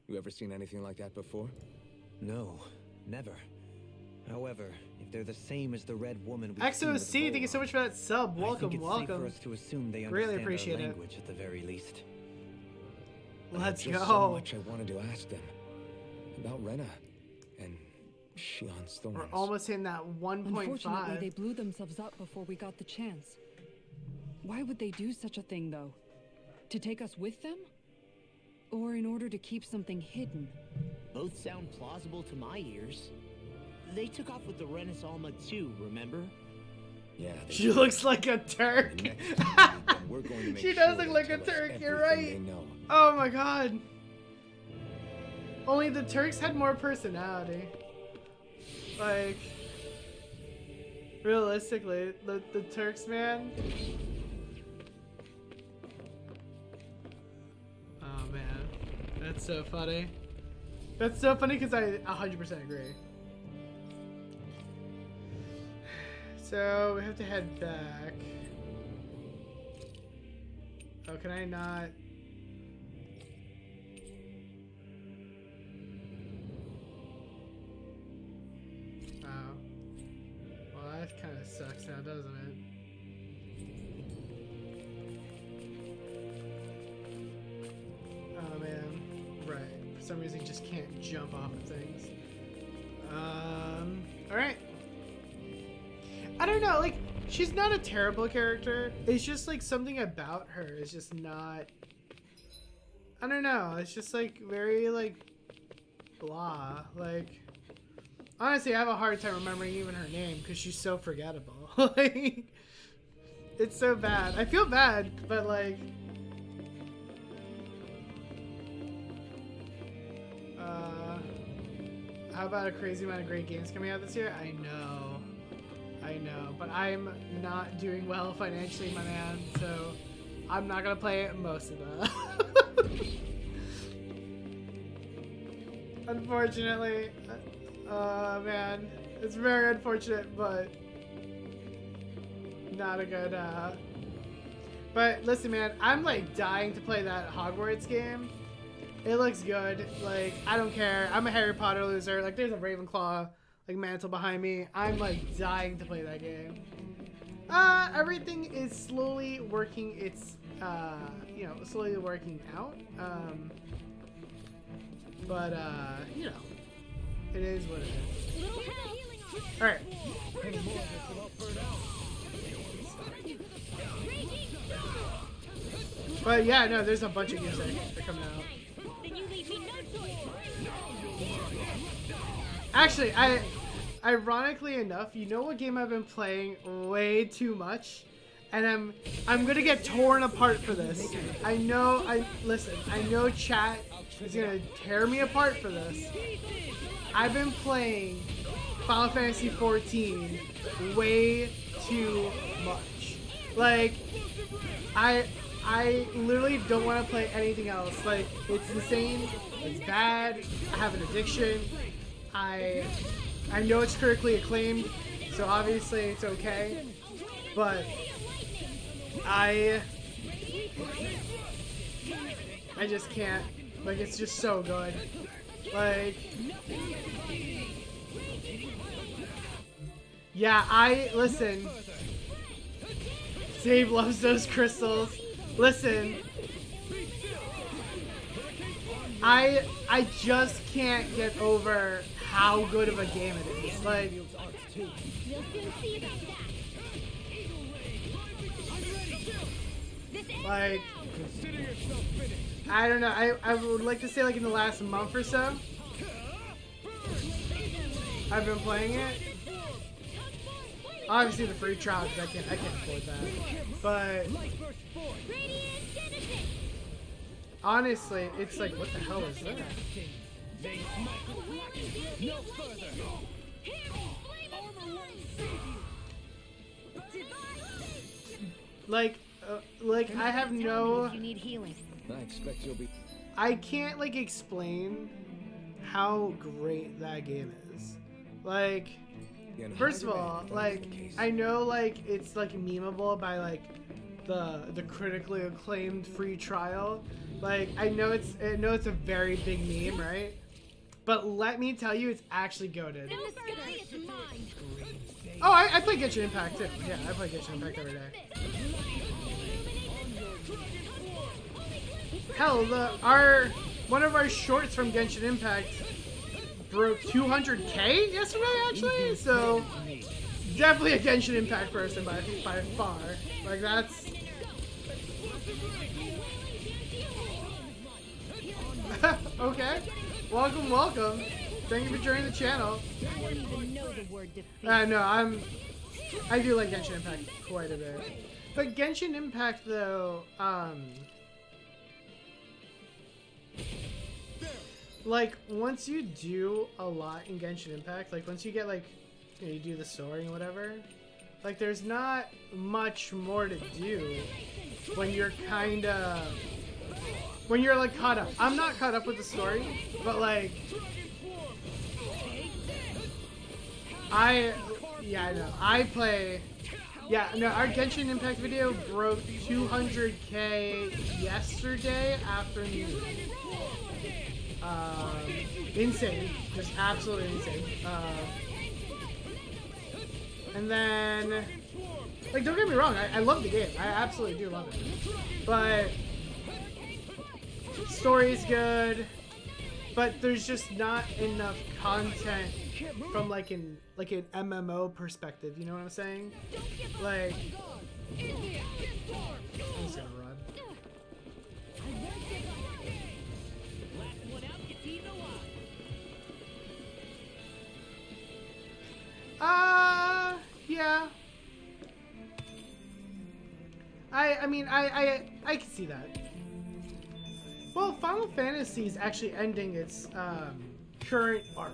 You ever seen anything like that before? No, never. However, if they're the same as the red woman we've seen with XOC, thank you so Volron, much for that sub. I Welcome, think it's safe for welcome. us to assume they Greatly understand appreciate our it. language at the very least. Let's There's go. so much I wanted to ask them about Rena and Shion's Thorns. We're almost hitting that Unfortunately, 1.5. they blew themselves up before we got the chance. Why would they do such a thing, though? To take us with them? Or in order to keep something hidden? Both sound plausible to my ears. They took off with the Renis Alma too, remember? Yeah, She looks like a Turk. We're going to make She does sure look like they a tell us Turk, you're everything right. they know. Oh my god. Only the Turks had more personality. Like, realistically, the Turks, man. Oh man, that's so funny. That's so funny because I 100% agree. So we have to head back. Oh, can I not? Oh. Well, that kind of sucks now, doesn't it? Oh man. Right. For some reason, you just can't jump off of things. Alright. I don't know, like, she's not a terrible character. It's just, like, something about her is just not... I don't know. It's just, like, very, like, blah. Like, honestly, I have a hard time remembering even her name because she's so forgettable. Like, it's so bad. I feel bad, but, like... how about a crazy amount of great games coming out this year? I know, but I'm not doing well financially, my man, so I'm not gonna play most of that. Unfortunately. Man, it's very unfortunate, but not a good, But listen, man, I'm like dying to play that Hogwarts game. It looks good. Like, I don't care. I'm a Harry Potter loser. Like, there's a Ravenclaw, like, mantle behind me. I'm, like, dying to play that game. Everything is slowly working its, you know, slowly working out. But, you know, it is what it is. Alright. But, yeah, no, there's a bunch of games that are coming out. Actually, ironically enough, you know what game I've been playing way too much, and I'm gonna get torn apart for this. I know chat is gonna tear me apart for this. I've been playing Final Fantasy XIV way too much. Like, I literally don't want to play anything else. Like, it's insane. It's bad. I have an addiction. I know it's critically acclaimed, so obviously it's okay. But I just can't. Like, it's just so good. Like, yeah, listen. Dave loves those crystals. Listen, I just can't get over how good of a game it is. Like, I don't know. I would like to say, like, in the last month or so, I've been playing it. Obviously the free trial, because I can't afford that. But honestly, it's like, what the hell is that? Like I have no. If you need healing. I expect you'll be. I can't like explain how great that game is. Like, first of all, like, I know like it's like memeable by like the critically acclaimed free trial. Like, I know it's a very big meme, right? But let me tell you, it's actually goated. Oh, I play Genshin Impact too. Yeah, I play Genshin Impact every day. Hell, one of our shorts from Genshin Impact broke 200K yesterday, actually. So definitely a Genshin Impact person by far. Like that's. Okay. Welcome. Thank you for joining the channel. I don't even know the word defeat. No, I do like Genshin Impact quite a bit. But Genshin Impact though, like once you do a lot in Genshin Impact, like once you get like, you know, you do the story and whatever, like there's not much more to do when you're like caught up. I'm not caught up with the story, but like I know. I play. Yeah, no, our Genshin Impact video broke 200K yesterday afternoon. Insane. Just absolutely insane. And then, like, don't get me wrong, I love the game. I absolutely do love it. But, story's good, but there's just not enough content from like an MMO perspective, you know what I'm saying? Like, I'm just gonna run. Yeah. I mean, I can see that. Well, Final Fantasy is actually ending its current arc.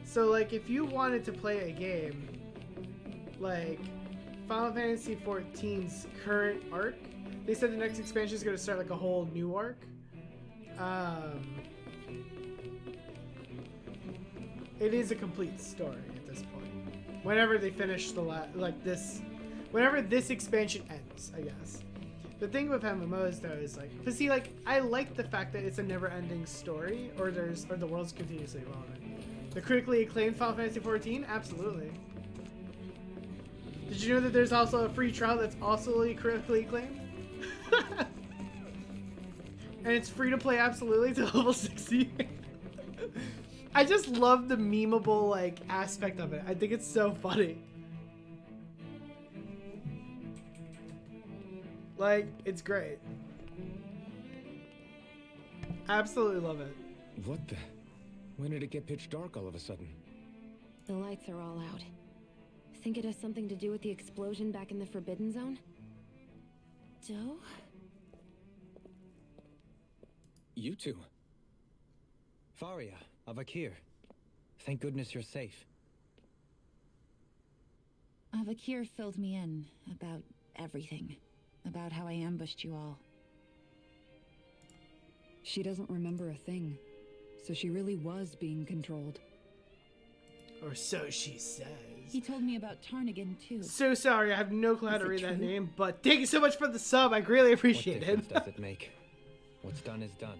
So, like, if you wanted to play a game, like, Final Fantasy XIV's current arc, they said the next expansion is going to start, like, a whole new arc. It is a complete story at this point. Whenever they finish whenever this expansion ends, I guess. The thing with MMOs, though, is, like, but see, like, I like the fact that it's a never-ending story, or the world's continuously evolving. The critically acclaimed Final Fantasy XIV? Absolutely. Did you know that there's also a free trial that's also critically acclaimed? And it's free to play absolutely to level 60. I just love the memeable, like, aspect of it. I think it's so funny. Like, it's great. Absolutely love it. What the? When did it get pitch dark all of a sudden? The lights are all out. Think it has something to do with the explosion back in the Forbidden Zone? Doe? You two. Faria, Avakir. Thank goodness you're safe. Avakir filled me in about everything. About how I ambushed you all. She doesn't remember a thing. So she really was being controlled. Or so she says. He told me about Tarnigan, too. So sorry, I have no clue how to read that name, but thank you so much for the sub. I greatly appreciate it. What difference does it make? What's done is done.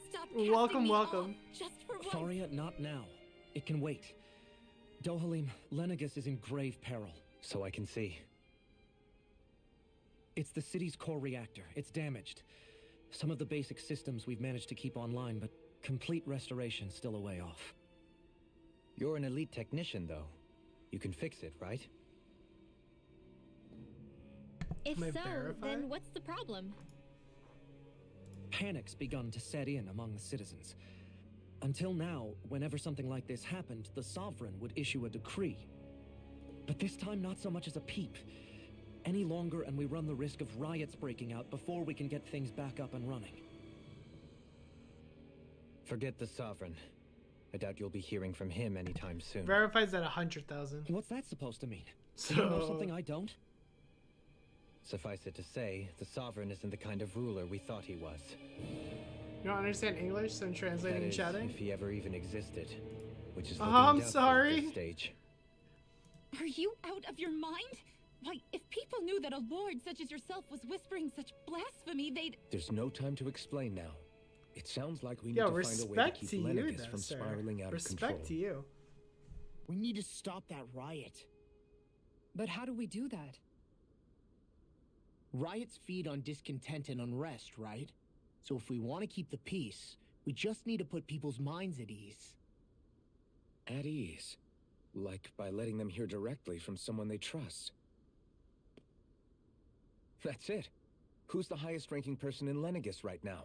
Stop welcome. Just for once. Faria, not now. It can wait. Dohalim, Lenegus is in grave peril. So I can see. It's the city's core reactor. It's damaged. Some of the basic systems we've managed to keep online, but complete restoration's still a way off. You're an elite technician, though. You can fix it, right? If May so, verify? then what's the problem? Panic's begun to set in among the citizens. Until now, whenever something like this happened, the Sovereign would issue a decree. But this time, not so much as a peep. Any longer, and we run the risk of riots breaking out before we can get things back up and running. Forget the Sovereign. I doubt you'll be hearing from him anytime soon. Verifies at 100,000. What's that supposed to mean? So... Do you know something I don't? Suffice it to say, the Sovereign isn't the kind of ruler we thought he was. You don't understand English, so I'm translating and chatting? If he ever even existed. Which is I'm sorry. at this stage. Are you out of your mind? Why, if people knew that a lord such as yourself was whispering such blasphemy, they'd... There's no time to explain now. It sounds like we need Yo, to find a way to respect keep to you, Lenegus then, from sir. spiraling out of control. Respect to you. We need to stop that riot. But how do we do that? Riots feed on discontent and unrest, right? So if we want to keep the peace, we just need to put people's minds at ease. At ease? Like by letting them hear directly from someone they trust. That's it. Who's the highest-ranking person in Lenegis right now?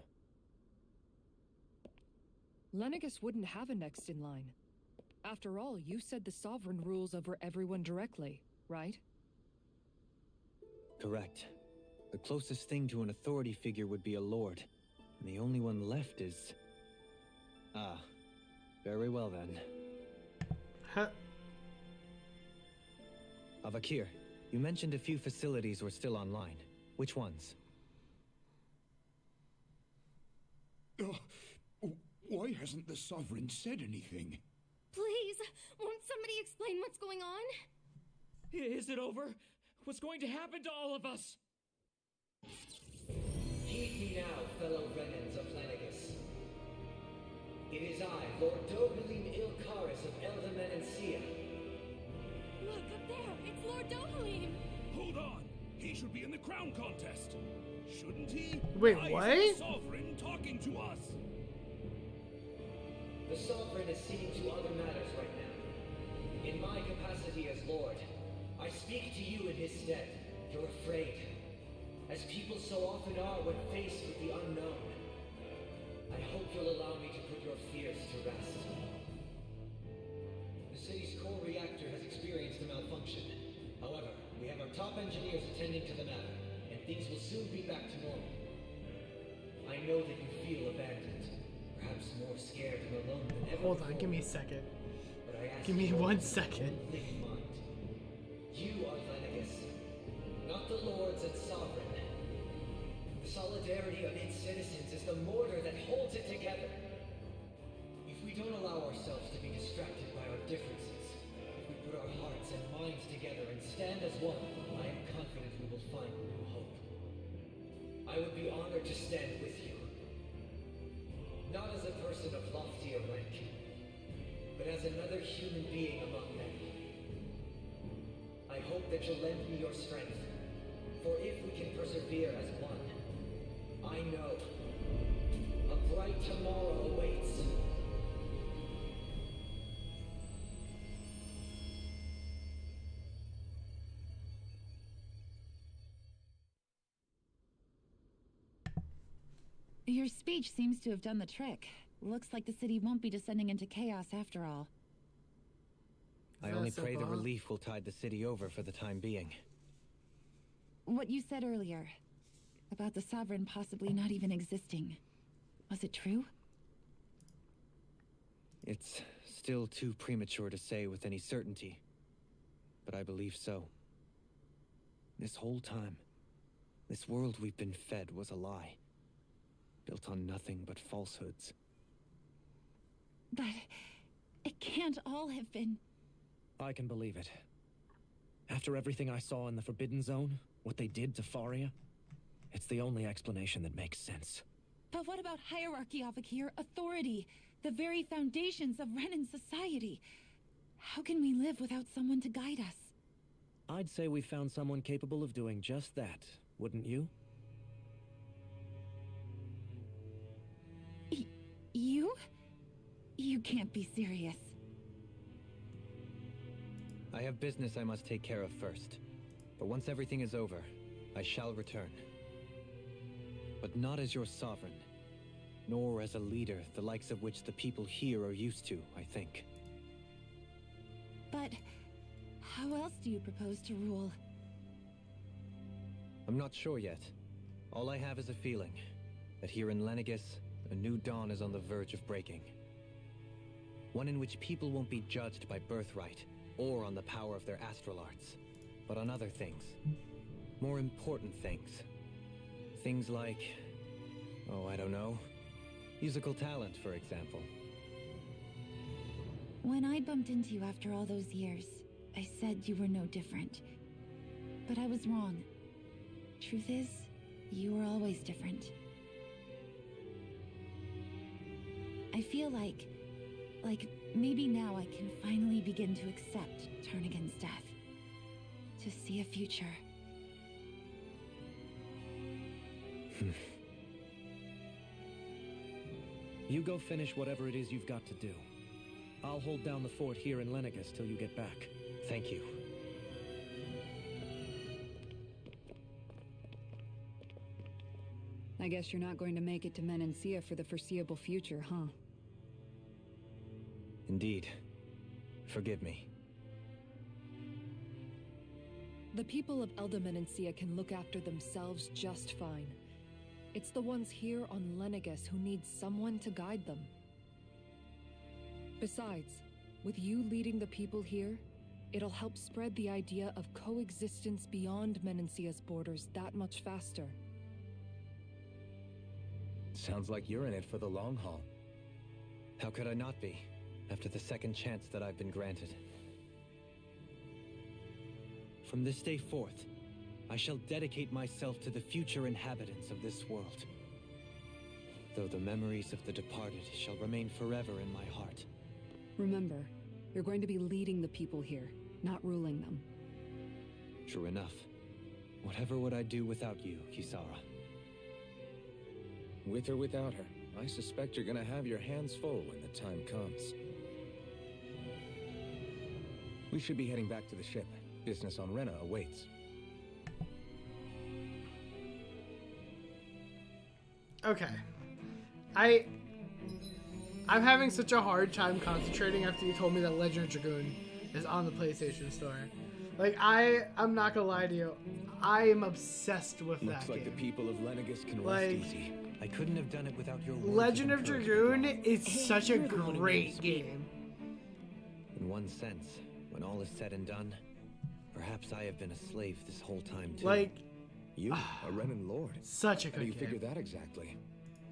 Lenegis wouldn't have a next in line. After all, you said the Sovereign rules over everyone directly, right? Correct. The closest thing to an authority figure would be a lord. And the only one left is... Ah. Very well then. Huh. Avakir, you mentioned a few facilities were still online. Which ones? Why hasn't the Sovereign said anything? Please, won't somebody explain what's going on? Is it over? What's going to happen to all of us? Heed me now, fellow Renans of Lenegis. It is I, Lord Dohalim Ilkaris of Eldaman and Sia. Look, up there! It's Lord Dohalim! Hold on! He should be in the crown contest! Shouldn't he? Wait, Why what? is the Sovereign talking to us? The Sovereign is seeing to other matters right now. In my capacity as Lord, I speak to you in his stead. You're afraid, as people so often are when faced with the unknown. I hope you'll allow me to put your fears to rest. The city's core reactor has experienced a malfunction. However, we have our top engineers attending to the matter, and things will soon be back to normal. I know that you feel abandoned, perhaps more scared and alone than ever. Hold on, before. give me a second. But I ask Give me you 1 to second. think mind. You are Lenegis, not the lords and sovereign. The solidarity of its citizens is the mortar that holds it together. If we don't allow ourselves to be distracted by our differences, if we put our hearts and minds together and stand as one, I am confident we will find new hope. I would be honored to stand with you. Not as a person of loftier rank, but as another human being among men. I hope that you'll lend me your strength, for if we can persevere as one, I know a bright tomorrow awaits. Your speech seems to have done the trick. Looks like the city won't be descending into chaos after all. I Is only that pray the simple? relief will tide the city over for the time being. What you said earlier, about the Sovereign possibly not even existing, was it true? It's still too premature to say with any certainty, but I believe so. This whole time, this world we've been fed was a lie, built on nothing but falsehoods. But it can't all have been... I can believe it. After everything I saw in the Forbidden Zone, what they did to Faria, it's the only explanation that makes sense. But what about hierarchy, Avakir? Authority? The very foundations of Renan society? How can we live without someone to guide us? I'd say we found someone capable of doing just that, wouldn't you? You? You can't be serious. I have business I must take care of first. But once everything is over, I shall return. But not as your sovereign, nor as a leader the likes of which the people here are used to, I think. But how else do you propose to rule? I'm not sure yet. All I have is a feeling that here in Lenegis, a new dawn is on the verge of breaking. One in which people won't be judged by birthright or on the power of their astral arts, but on other things. More important things. Things like, oh, I don't know, musical talent, for example. When I bumped into you after all those years, I said you were no different. But I was wrong. Truth is, you were always different. I feel like maybe now I can finally begin to accept turn against death. To see a future. You go finish whatever it is you've got to do. I'll hold down the fort here in Lenegus till you get back. Thank you. I guess you're not going to make it to Menancia for the foreseeable future, huh? Indeed. Forgive me. The people of Elda Menancia can look after themselves just fine. It's the ones here on Lenegus who need someone to guide them. Besides, with you leading the people here, it'll help spread the idea of coexistence beyond Menancia's borders that much faster. Sounds like you're in it for the long haul. How could I not be, after the second chance that I've been granted? From this day forth, I shall dedicate myself to the future inhabitants of this world. Though the memories of the departed shall remain forever in my heart. Remember, you're going to be leading the people here, not ruling them. True enough. Whatever would I do without you, Kisara? With or without her, I suspect you're gonna have your hands full when the time comes. We should be heading back to the ship. Business on Rena awaits. Okay. I'm having such a hard time concentrating after you told me that Legend of Dragoon is on the PlayStation Store. Like, I'm not gonna lie to you, I am obsessed with that Looks like game. the people of Lenegus can Like, rest easy. I couldn't have done it without your words Legend of Dragoon is Hey, such a you're the one who great knows. game. In one sense, when all is said and done, perhaps I have been a slave this whole time too. Like, You, a Renan lord. such a How do good you game. figure that exactly?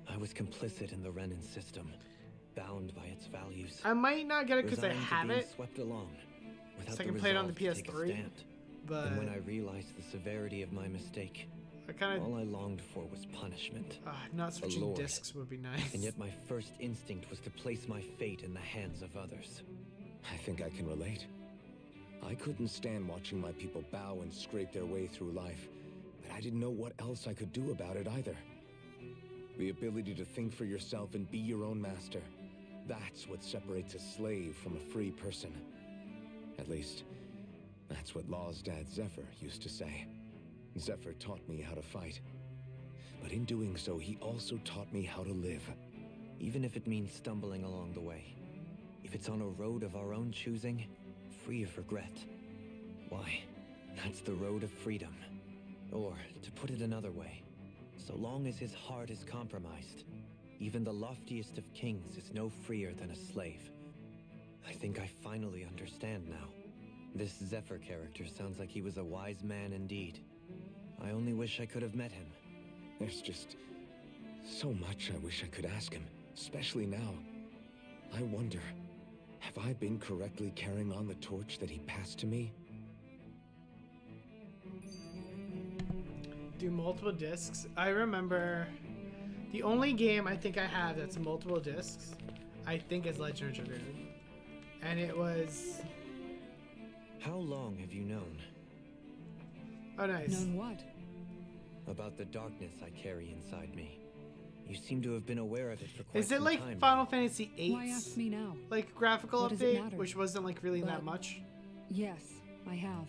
I was complicit in the Renan system, bound by its values. I might not get it because I resigned to have being it, swept along, without so I the can play it on the resolve to take a PS3, stand. but And when I realized the severity of my mistake, I kind of... all I longed for was punishment. not switching lord. discs would be nice. And yet my first instinct was to place my fate in the hands of others. I think I can relate. I couldn't stand watching my people bow and scrape their way through life, but I didn't know what else I could do about it either. The ability to think for yourself and be your own master. That's what separates a slave from a free person. At least, that's what Law's dad Zephyr used to say. Zephyr taught me how to fight. But in doing so, he also taught me how to live. Even if it means stumbling along the way. If it's on a road of our own choosing, free of regret. Why, that's the road of freedom. Or, to put it another way, so long as his heart is compromised, even the loftiest of kings is no freer than a slave. I think I finally understand now. This Zephyr character sounds like he was a wise man indeed. I only wish I could have met him. There's just so much I wish I could ask him, especially now. I wonder, have I been correctly carrying on the torch that he passed to me? Do multiple discs. I remember the only game I think I have that's multiple discs, I think, is Legend of Dragoon. And it was... How long have you known? Oh, nice. Known what? About the darkness I carry inside me. You seem to have been aware of it for quite Is it some like time Final now. Fantasy Why ask me now? like graphical What does it update, matter? which wasn't like really that But- much? Yes, I have.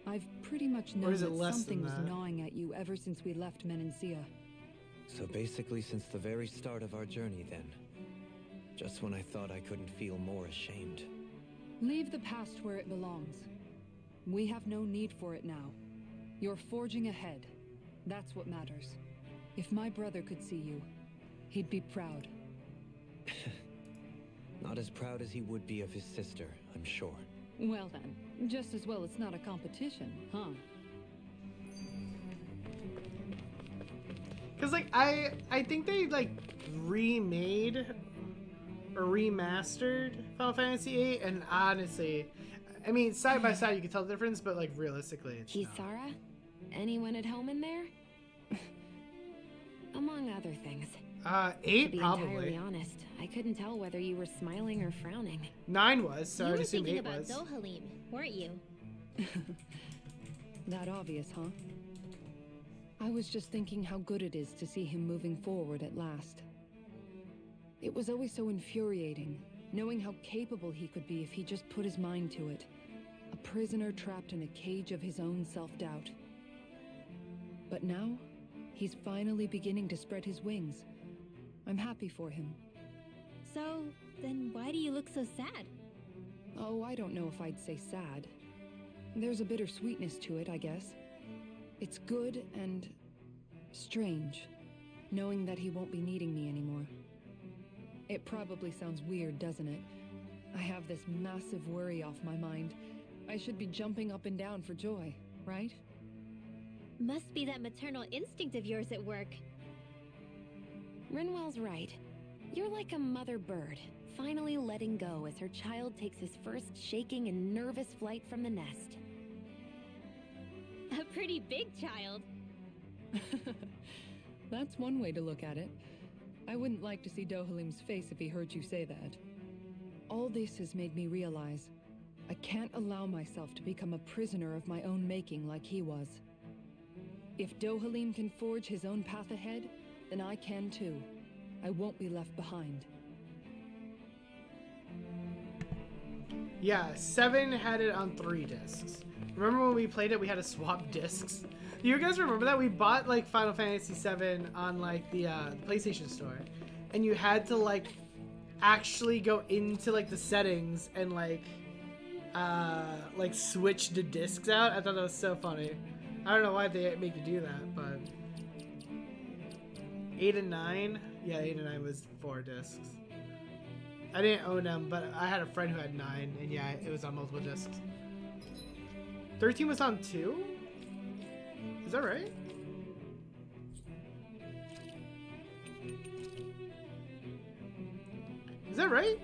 I've pretty much Or known is it that less something than was that? gnawing at you ever since we left Menancia. So basically since the very start of our journey then. Just when I thought I couldn't feel more ashamed. Leave the past where it belongs. We have no need for it now. You're forging ahead. That's what matters. If my brother could see you, he'd be proud. Not as proud as he would be of his sister, I'm sure. Well then, just as well it's not a competition, huh? Because like I think they like remade or remastered Final Fantasy VIII, and honestly, I mean, side by side you can tell the difference, but like realistically, it's not. Kisara? Anyone at home in there? Among other things. To 8 be probably. entirely honest, I couldn't tell whether you were smiling or frowning. 9 was, so You I'd were assume thinking 8 about was. Zohalim, weren't you? That obvious, huh? I was just thinking how good it is to see him moving forward at last. It was always so infuriating, knowing how capable he could be if he just put his mind to it. A prisoner trapped in a cage of his own self-doubt. But now, he's finally beginning to spread his wings. I'm happy for him. So, then why do you look so sad? Oh, I don't know if I'd say sad. There's a bittersweetness to it, I guess. It's good and strange, knowing that he won't be needing me anymore. It probably sounds weird, doesn't it? I have this massive worry off my mind. I should be jumping up and down for joy, right? Must be that maternal instinct of yours at work. Rinwell's right. You're like a mother bird, finally letting go as her child takes his first shaking and nervous flight from the nest. A pretty big child. That's one way to look at it. I wouldn't like to see Dohalim's face if he heard you say that. All this has made me realize I can't allow myself to become a prisoner of my own making like he was. If Dohalim can forge his own path ahead, then I can too. I won't be left behind. Yeah, 7 had it on 3 discs. Remember when we played it, we had to swap discs? Do you guys remember that? We bought like Final Fantasy 7 on like the PlayStation Store, and you had to like actually go into like the settings and like switch the discs out. I thought that was so funny. I don't know why they make you do that, but 8 and 9, yeah, 8 and 9 was 4 discs. I didn't own them, but I had a friend who had 9, and yeah, it was on multiple discs. 13 was on 2? Is that right? Is that right?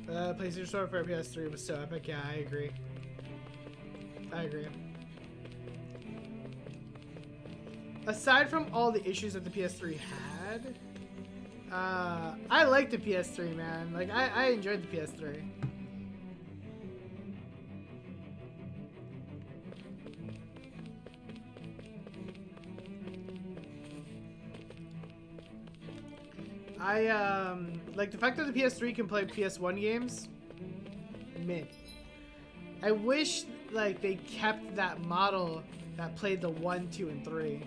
PlayStation Store for PS3 was so epic. Yeah, I agree. I agree. Aside from all the issues that the PS3 had, I like the PS3, man. Like, I enjoyed the PS3. Like the fact that the PS3 can play PS1 games, mint. I wish, like, they kept that model that played the 1, 2, and 3.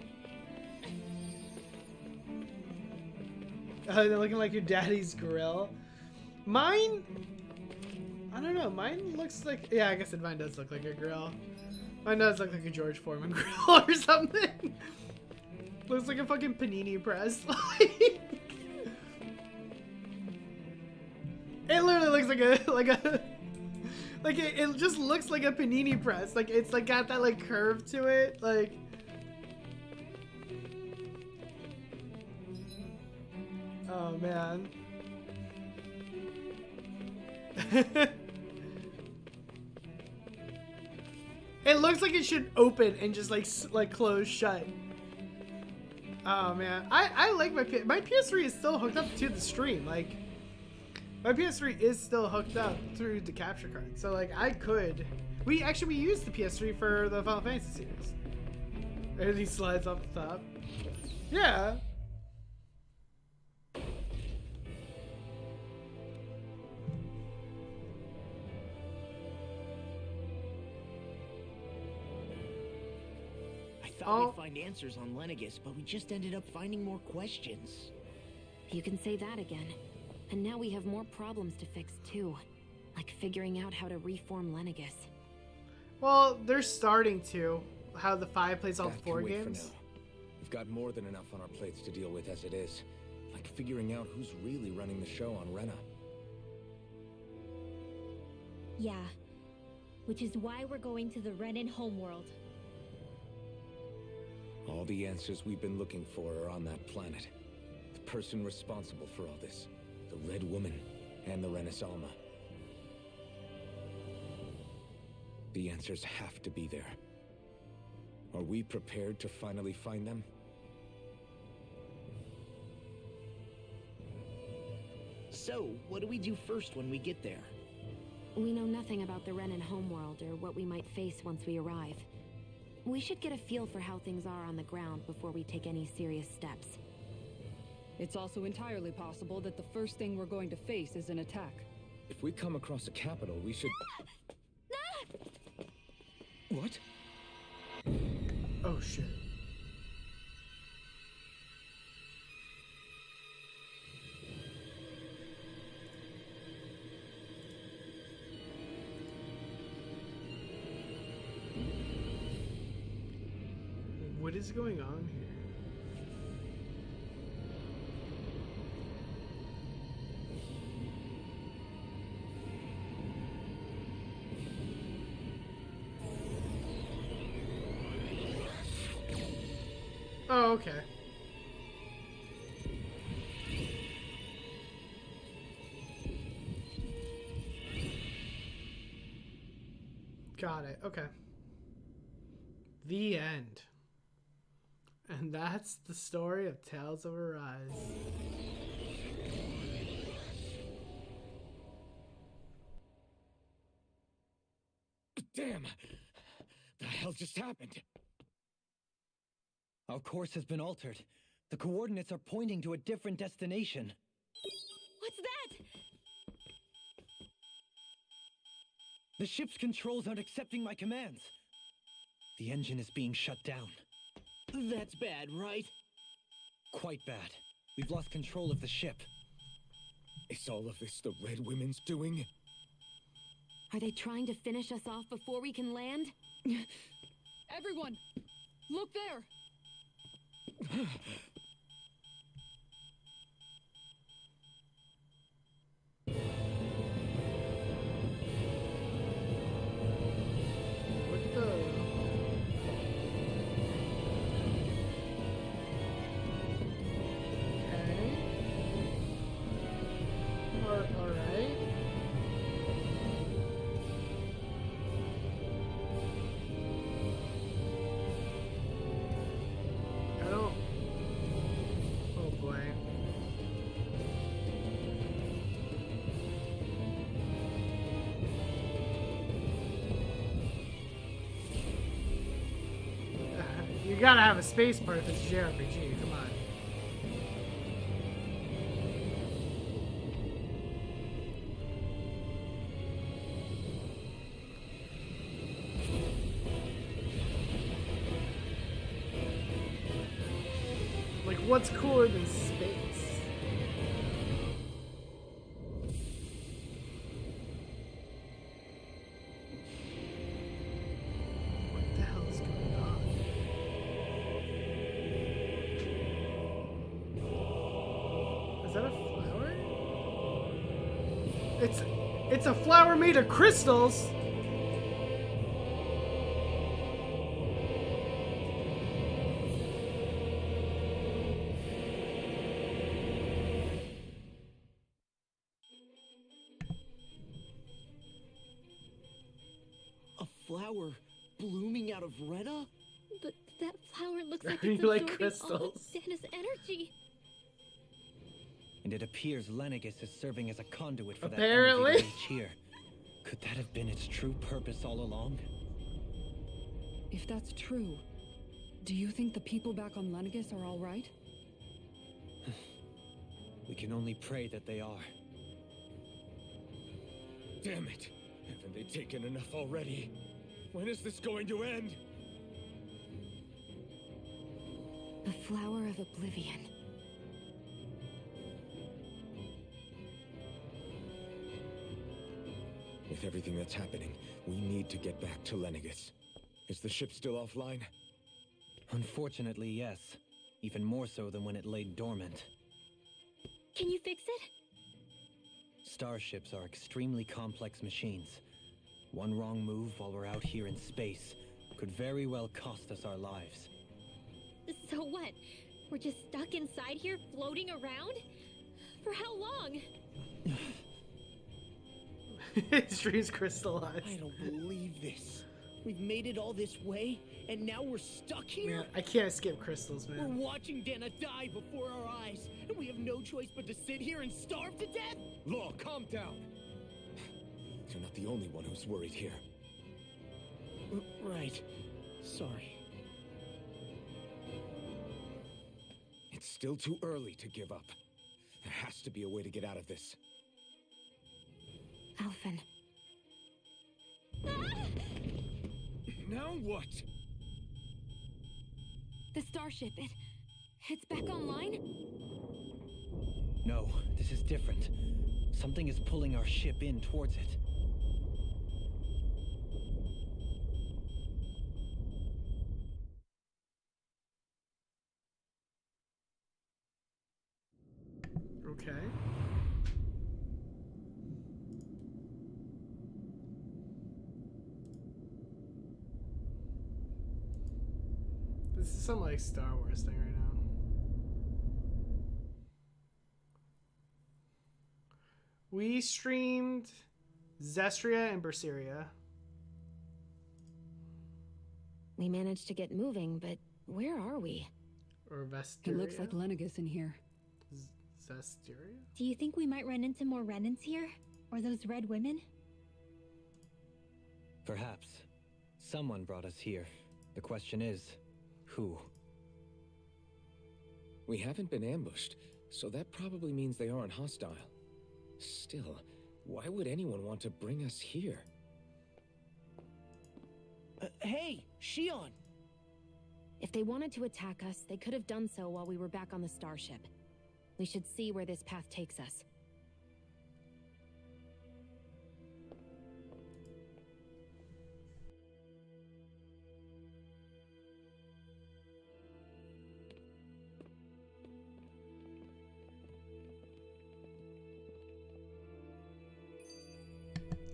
They're looking like your daddy's grill. Mine, I don't know. Mine looks like, yeah, I guess mine does look like a grill. Mine does look like a George Foreman grill or something. Looks like a fucking panini press. It literally looks like it just looks like a panini press. Like, it's like got that like curve to it. Like, oh man. It looks like it should open and just like close shut. Oh man, I like my PS3 is still hooked up to the stream. Like, my PS3 is still hooked up through the capture card. So like we used the PS3 for the Final Fantasy series. Everything slides off the top. Yeah. I thought we'd find answers on Lenegis, but we just ended up finding more questions. You can say that again. And now we have more problems to fix too. Like figuring out how to reform Lenegis. Well, they're starting to. How the 5 plays all That 4 can wait games. for now. We've got more than enough on our plates to deal with as it is. Like figuring out who's really running the show on Rena. Yeah. Which is why we're going to the Renan homeworld. All the answers we've been looking for are on that planet. The person responsible for all this. The Red Woman and the Renaissance. The answers have to be there. Are we prepared to finally find them? So, what do we do first when we get there? We know nothing about the Renan homeworld or what we might face once we arrive. We should get a feel for how things are on the ground before we take any serious steps. It's also entirely possible that the first thing we're going to face is an attack. If we come across a capital, we should... What? Oh shit. What is going on here? Oh, okay. Got it. Okay. The end. And that's the story of Tales of Arise. Damn! The hell just happened? Our course has been altered. The coordinates are pointing to a different destination. What's that? The ship's controls aren't accepting my commands. The engine is being shut down. That's bad, right? Quite bad. We've lost control of the ship. Is all of this the Red Women's doing? Are they trying to finish us off before we can land? Everyone, look there! What the? Okay. All right. I don't. Oh boy. You gotta have a space part if it's JRPG. Come on. Like, what's cooler than space? What the hell is going on? Is that a flower? It's a flower made of crystals. A flower blooming out of Rena? But that flower looks like You it's like absorbing all of crystals. Santa's energy. And it appears Lenegis is serving as a conduit for Apparently. that energy each here. Could that have been its true purpose all along? If that's true, do you think the people back on Lenegis are all right? We can only pray that they are. Damn it! Haven't they taken enough already? When is this going to end? The Flower of Oblivion. With everything that's happening, we need to get back to Lenegis. Is the ship still offline? Unfortunately, yes. Even more so than when it lay dormant. Can you fix it? Starships are extremely complex machines. One wrong move while we're out here in space could very well cost us our lives. So what? We're just stuck inside here, floating around? For how long? His dreams crystallized. I don't believe this. We've made it all this way, and now we're stuck here? Man, I can't skip crystals, We're man. watching Dana die before our eyes, and we have no choice but to sit here and starve to death? Law, calm down. You're not the only one who's worried here. Right. Sorry. It's still too early to give up. There has to be a way to get out of this. Alphen. Now what? The starship, it's back online? No, this is different. Something is pulling our ship in towards it. Okay. This is some like Star Wars thing right now. We streamed Zestria and Berseria. We managed to get moving, but where are we? Or Vesteria. It looks like Lenegus in here. Zesteria? Do you think we might run into more remnants here? Or those red women? Perhaps. Someone brought us here. The question is, who? We haven't been ambushed, so that probably means they aren't hostile. Still, why would anyone want to bring us here? Hey, Shion! If they wanted to attack us, they could have done so while we were back on the starship. We should see where this path takes us.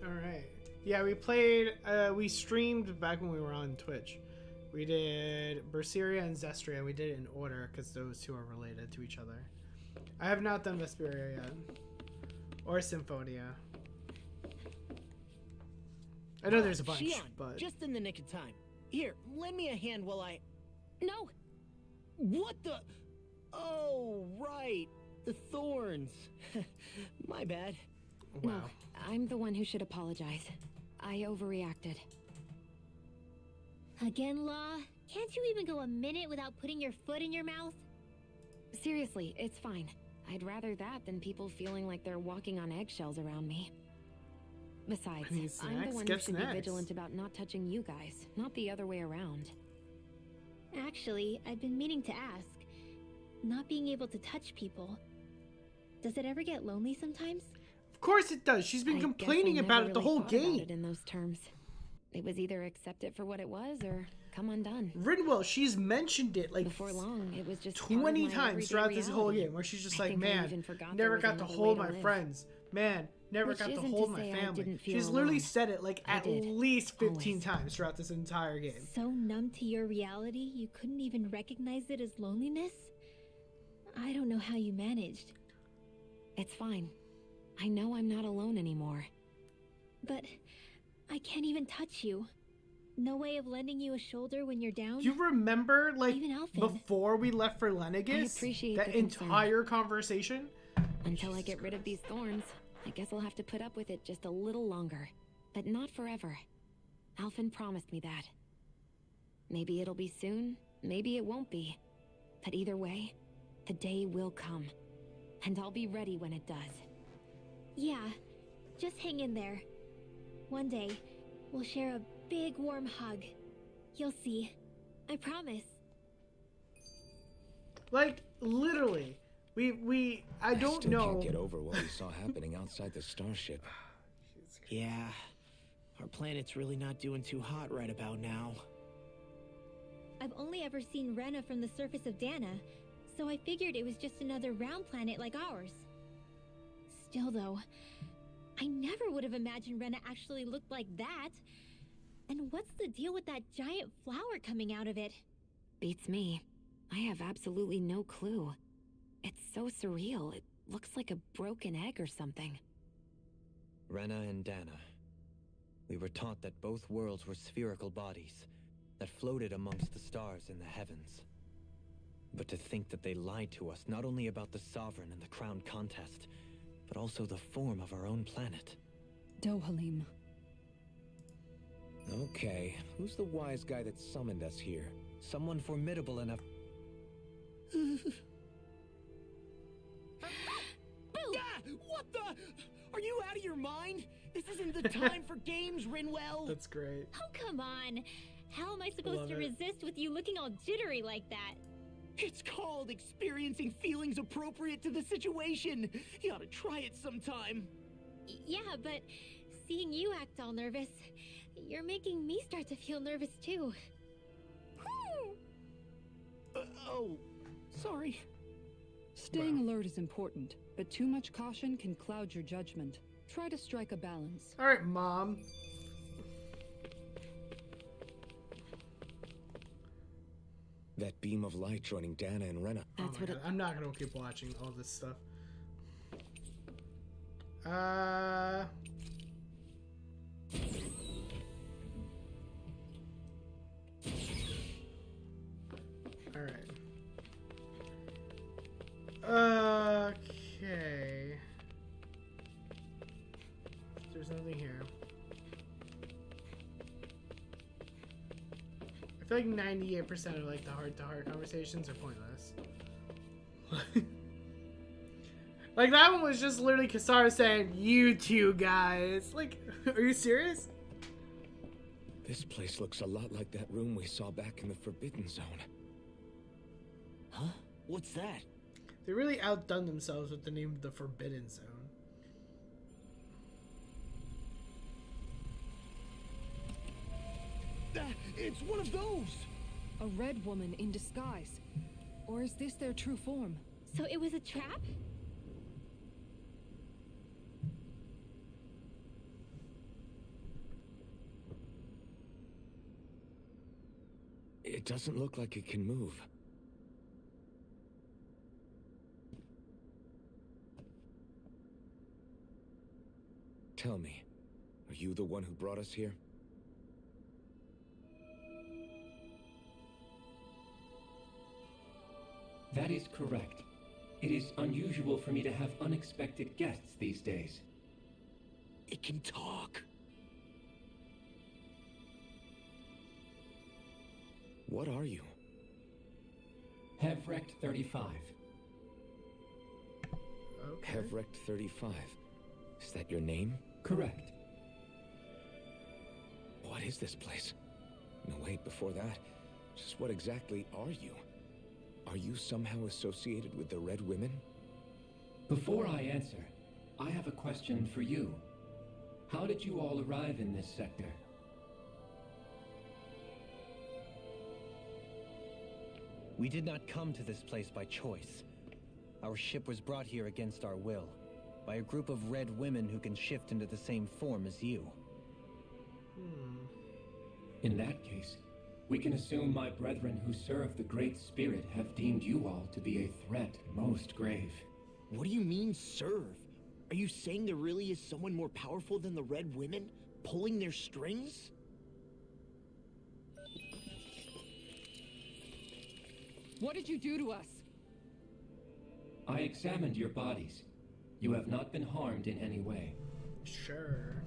Alright. Yeah, we streamed back when we were on Twitch. We did Berseria and Zestria. We did it in order because those two are related to each other. I have not done Vesperia yet. Or Symphonia. I know there's a bunch, Shion, but... just in the nick of time. Here, lend me a hand while I... No! What the... Oh, right. The Thorns. My bad. Wow. No, I'm the one who should apologize. I overreacted. Again, Law? Can't you even go a minute without putting your foot in your mouth? Seriously, it's fine. I'd rather that than people feeling like they're walking on eggshells around me. Besides, I'm the one who should be vigilant about not touching you guys, not the other way around. Actually, I've been meaning to ask. Not being able to touch people, does it ever get lonely sometimes? Of course it does. She's been complaining about it the whole game. About it in those terms. It was either accept it for what it was or come undone. Rinwell, she's mentioned it like before long. It was just 20 times throughout this whole game where she's just like, man, never got to hold my friends. Man, never got to hold my family. She's literally said it like at least 15 times throughout this entire game. So numb to your reality, you couldn't even recognize it as loneliness? I don't know how you managed. It's fine. I know I'm not alone anymore. But I can't even touch you. No way of lending you a shoulder when you're down? Do you remember, like, before we left for Lenegus? I appreciate that the entire conversation? Until I get rid of these thorns, I guess I'll have to put up with it just a little longer. But not forever. Alphen promised me that. Maybe it'll be soon, maybe it won't be. But either way, the day will come. And I'll be ready when it does. Yeah, just hang in there. One day, we'll share a big warm hug. You'll see. I promise. Like, literally. I don't know. I can't get over what we saw happening outside the starship. Yeah, our planet's really not doing too hot right about now. I've only ever seen Rena from the surface of Dana, so I figured it was just another round planet like ours. Still though, I never would have imagined Rena actually looked like that. And what's the deal with that giant flower coming out of it? Beats me. I have absolutely no clue. It's so surreal. It looks like a broken egg or something. Rena and Dana. We were taught that both worlds were spherical bodies that floated amongst the stars in the heavens. But to think that they lied to us not only about the Sovereign and the crown contest, but also the form of our own planet. Dohalim. Okay, who's the wise guy that summoned us here? Someone formidable enough... Ah, what the? Are you out of your mind? This isn't the time for games, Rinwell. That's great. Oh, come on. How am I supposed Love to it. resist with you looking all jittery like that? It's called experiencing feelings appropriate to the situation. You ought to try it sometime. Yeah, but seeing you act all nervous, you're making me start to feel nervous too. Oh, sorry. Staying alert is important, but too much caution can cloud your judgment. Try to strike a balance. All right, Mom. That beam of light joining Dana and Rena. That's what I'm not gonna keep watching all this stuff. All right. Okay. There's nothing here. I feel like 98% of like the heart-to-heart conversations are pointless. Like that one was just literally Kasara saying, "You two guys." Like, are you serious? This place looks a lot like that room we saw back in the Forbidden Zone. Huh? What's that? They really outdone themselves with the name of the Forbidden Zone. It's one of those! A red woman in disguise. Or is this their true form? So it was a trap? It doesn't look like it can move. Tell me, are you the one who brought us here? That is correct. It is unusual for me to have unexpected guests these days. It can talk. What are you? Hevrect 35. Okay. Hevrect 35. Is that your name? Correct. What is this place? No, wait, before that. Just what exactly are you? Are you somehow associated with the Red Women? Before I answer, I have a question for you. How did you all arrive in this sector? We did not come to this place by choice. Our ship was brought here against our will, by a group of red women who can shift into the same form as you. In that case, we can assume my brethren who serve the Great Spirit have deemed you all to be a threat most grave. What do you mean, serve? Are you saying there really is someone more powerful than the Red Women, pulling their strings? What did you do to us? I examined your bodies. You have not been harmed in any way. Sure.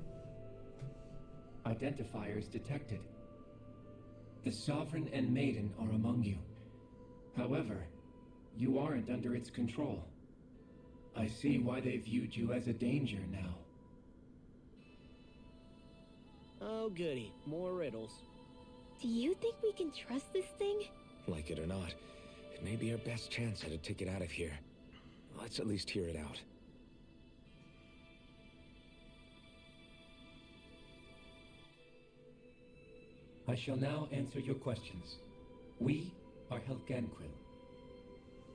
Identifiers detected. The Sovereign and Maiden are among you. However, you aren't under its control. I see why they viewed you as a danger now. Oh, goody. More riddles. Do you think we can trust this thing? Like it or not, it may be our best chance at a ticket out of here. Let's at least hear it out. I shall now answer your questions. We are Helganquil.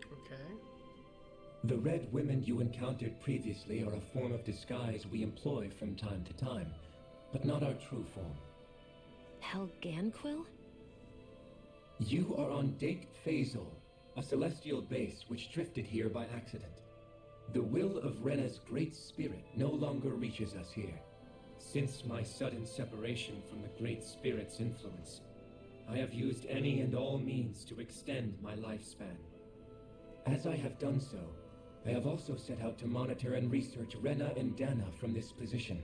Okay. The Red Women you encountered previously are a form of disguise we employ from time to time, but not our true form. Helganquil? You are on Dake Phasol, a celestial base which drifted here by accident. The will of Rena's Great Spirit no longer reaches us here. Since my sudden separation from the Great Spirit's influence, I have used any and all means to extend my lifespan. As I have done so, I have also set out to monitor and research Rena and Dana from this position.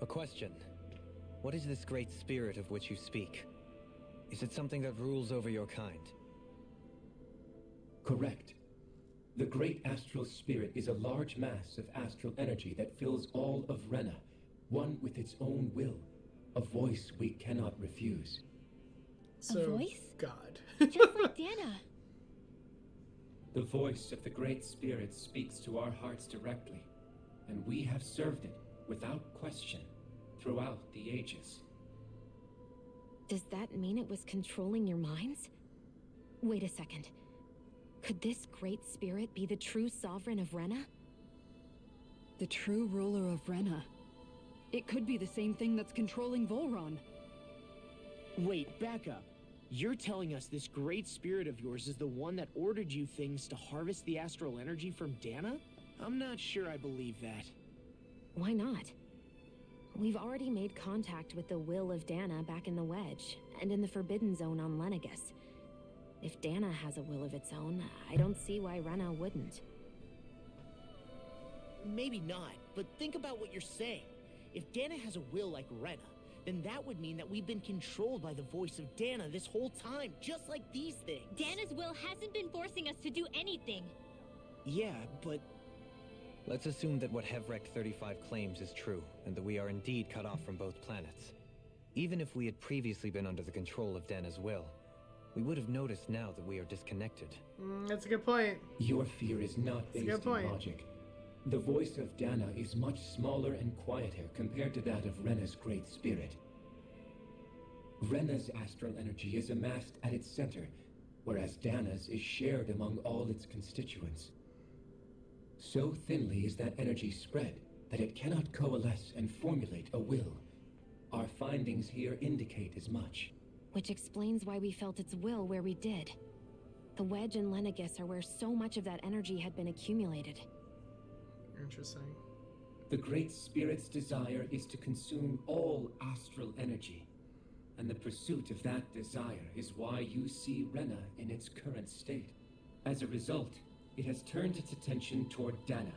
A question. What is this great spirit of which you speak? Is it something that rules over your kind? Correct. The great astral spirit is a large mass of astral energy that fills all of Rena, one with its own will, a voice we cannot refuse. So, a voice? God. Just like Dana. The voice of the great spirit speaks to our hearts directly, and we have served it without question throughout the ages. Does that mean it was controlling your minds? Wait a second. Could this great spirit be the true sovereign of Rena? The true ruler of Rena. It could be the same thing that's controlling Volron. Wait, back up. You're telling us this great spirit of yours is the one that ordered you things to harvest the astral energy from Dana? I'm not sure I believe that. Why not? We've already made contact with the will of Dana back in the Wedge, and in the Forbidden Zone on Lenegus. If Dana has a will of its own, I don't see why Rena wouldn't. Maybe not, but think about what you're saying. If Dana has a will like Rena, then that would mean that we've been controlled by the voice of Dana this whole time, just like these things. Dana's will hasn't been forcing us to do anything. Yeah, but... Let's assume that what Hevrek 35 claims is true, and that we are indeed cut off from both planets. Even if we had previously been under the control of Dana's will, we would have noticed now that we are disconnected. That's a good point. Your fear is not based on logic. The voice of Dana is much smaller and quieter compared to that of Rena's great spirit. Rena's astral energy is amassed at its center, whereas Dana's is shared among all its constituents. So thinly is that energy spread that it cannot coalesce and formulate a will. Our findings here indicate as much. Which explains why we felt its will where we did. The Wedge and Lenegus are where so much of that energy had been accumulated. Interesting. The Great Spirit's desire is to consume all astral energy, and the pursuit of that desire is why you see Rena in its current state. As a result, it has turned its attention toward Dana.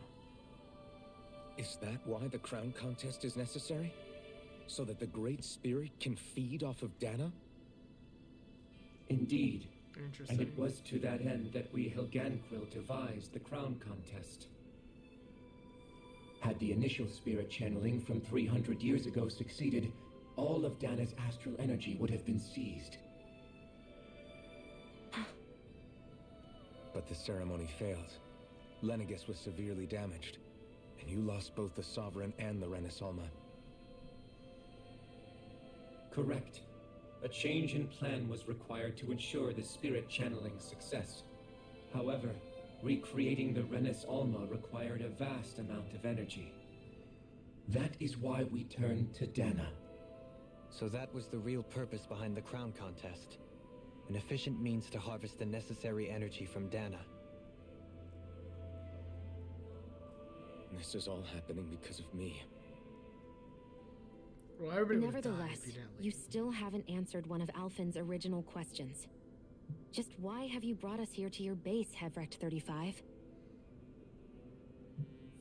Is that why the crown contest is necessary? So that the Great Spirit can feed off of Dana? Indeed. Interesting. And it was to that end that we Helganquil devised the crown contest. Had the initial spirit channeling from 300 years ago succeeded, all of Dana's astral energy would have been seized. But the ceremony failed. Lenegus was severely damaged, and you lost both the Sovereign and the Renasalma. Correct. A change in plan was required to ensure the spirit channeling's success. However, recreating the Renis Alma required a vast amount of energy. That is why we turned to Dana. So that was the real purpose behind the crown contest. An efficient means to harvest the necessary energy from Dana. This is all happening because of me. Well, everybody would die Nevertheless, if you didn't leave. you still haven't answered one of Alphen's original questions. Just why have you brought us here to your base, Hevrek 35?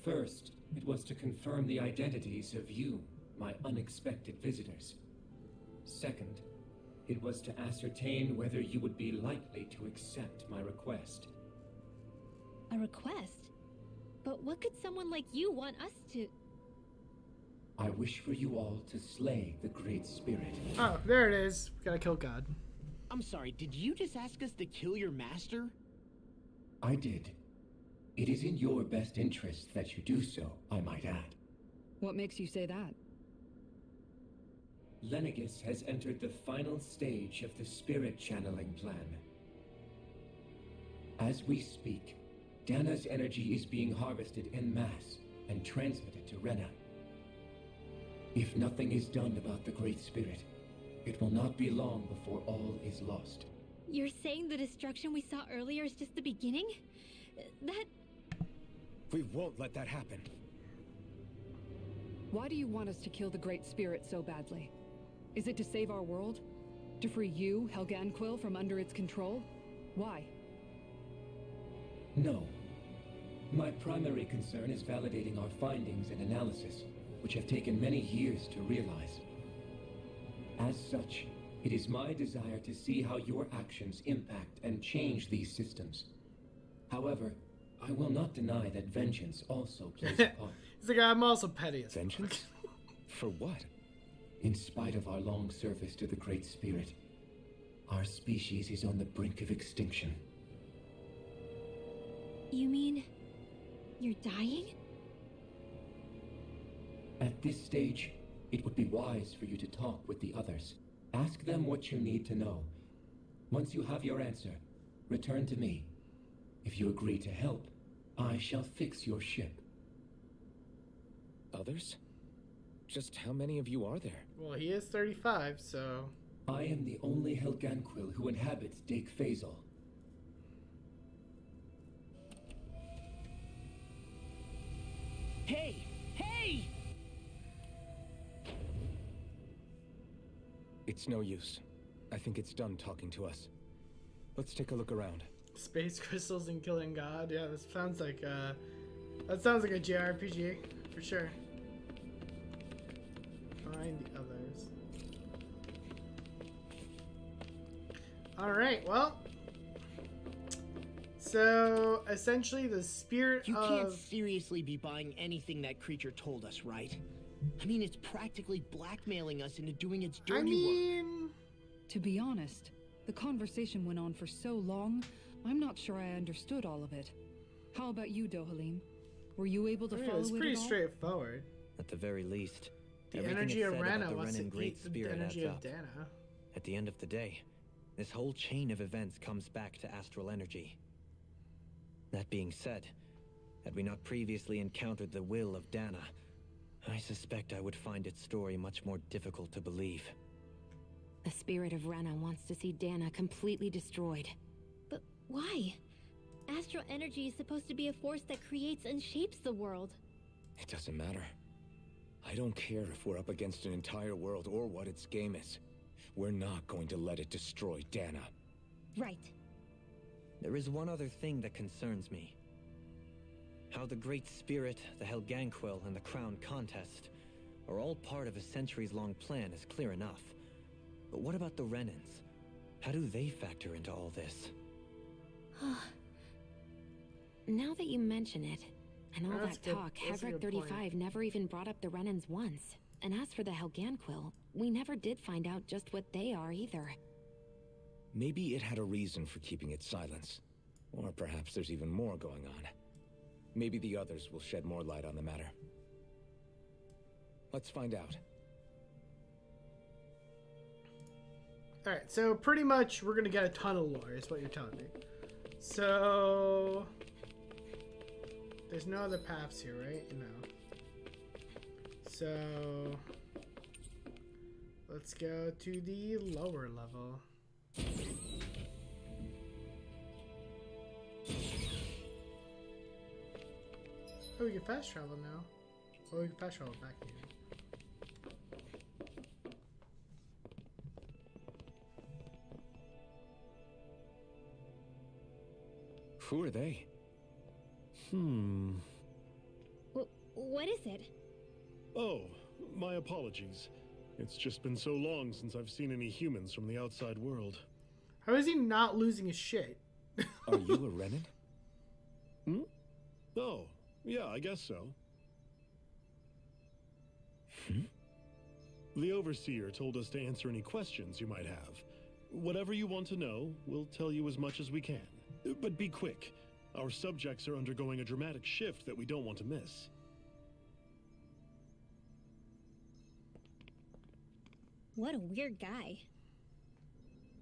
First, it was to confirm the identities of you, my unexpected visitors. Second, it was to ascertain whether you would be likely to accept my request. A request? But what could someone like you want us to... I wish for you all to slay the Great Spirit. Oh, there it is. Gotta kill God. I'm sorry, did you just ask us to kill your master? I did. It is in your best interest that you do so, I might add. What makes you say that? Lenegus has entered the final stage of the spirit channeling plan. As we speak, Dana's energy is being harvested en masse and transmitted to Rena. If nothing is done about the Great Spirit, it will not be long before all is lost. You're saying the destruction we saw earlier is just the beginning? That... We won't let that happen. Why do you want us to kill the Great Spirit so badly? Is it to save our world? To free you, Helganquil, from under its control? Why? No. My primary concern is validating our findings and analysis, which have taken many years to realize. As such, it is my desire to see how your actions impact and change these systems. However, I will not deny that vengeance also plays a part. He's like, I'm also petty as Vengeance? For what? In spite of our long service to the Great Spirit, our species is on the brink of extinction. You mean you're dying? At this stage, it would be wise for you to talk with the others. Ask them what you need to know. Once you have your answer, return to me. If you agree to help, I shall fix your ship. Others? Just how many of you are there? Well, he is 35, so... I am the only Helganquil who inhabits Dake Phasal. Hey! Hey! It's no use. I think it's done talking to us. Let's take a look around. Space crystals and killing God. Yeah, that sounds like a JRPG for sure. Find the others. All right. Well, so essentially, the spirit You of can't seriously be buying anything that creature told us, right? I mean, it's practically blackmailing us into doing its dirty work. To be honest, the conversation went on for so long, I'm not sure I understood all of it. How about you, Dohalim? Were you able to follow it it's at pretty all? straightforward. At the very least, The everything energy is of said about Rana the wants to Renan Great eat the Spirit energy adds of up. Dana. At the end of the day, this whole chain of events comes back to astral energy. That being said, had we not previously encountered the will of Dana, I suspect I would find its story much more difficult to believe. The spirit of Rena wants to see Dana completely destroyed. But why? Astral energy is supposed to be a force that creates and shapes the world. It doesn't matter. I don't care if we're up against an entire world or what its game is. We're not going to let it destroy Dana. Right. There is one other thing that concerns me. How the Great Spirit, the Helganquil, and the Crown Contest are all part of a centuries-long plan is clear enough. But what about the Renans? How do they factor into all this? Now that you mention it, and all That's that good. talk, That's a Hevric good 35 point. never even brought up the Renans once. And as for the Helganquil, we never did find out just what they are either. Maybe it had a reason for keeping its silence. Or perhaps there's even more going on. Maybe the others will shed more light on the matter. Let's find out. Alright, so pretty much we're gonna get a ton of lore, is what you're telling me. So there's no other paths here, right? No. So let's go to the lower level. Oh, we can fast travel now. Oh, we can fast travel back here. Who are they? What is it? Oh, my apologies. It's just been so long since I've seen any humans from the outside world. How is he not losing his shit? Are you a Renan? Oh, yeah, I guess so. The Overseer told us to answer any questions you might have. Whatever you want to know, we'll tell you as much as we can. But be quick. Our subjects are undergoing a dramatic shift that we don't want to miss. What a weird guy.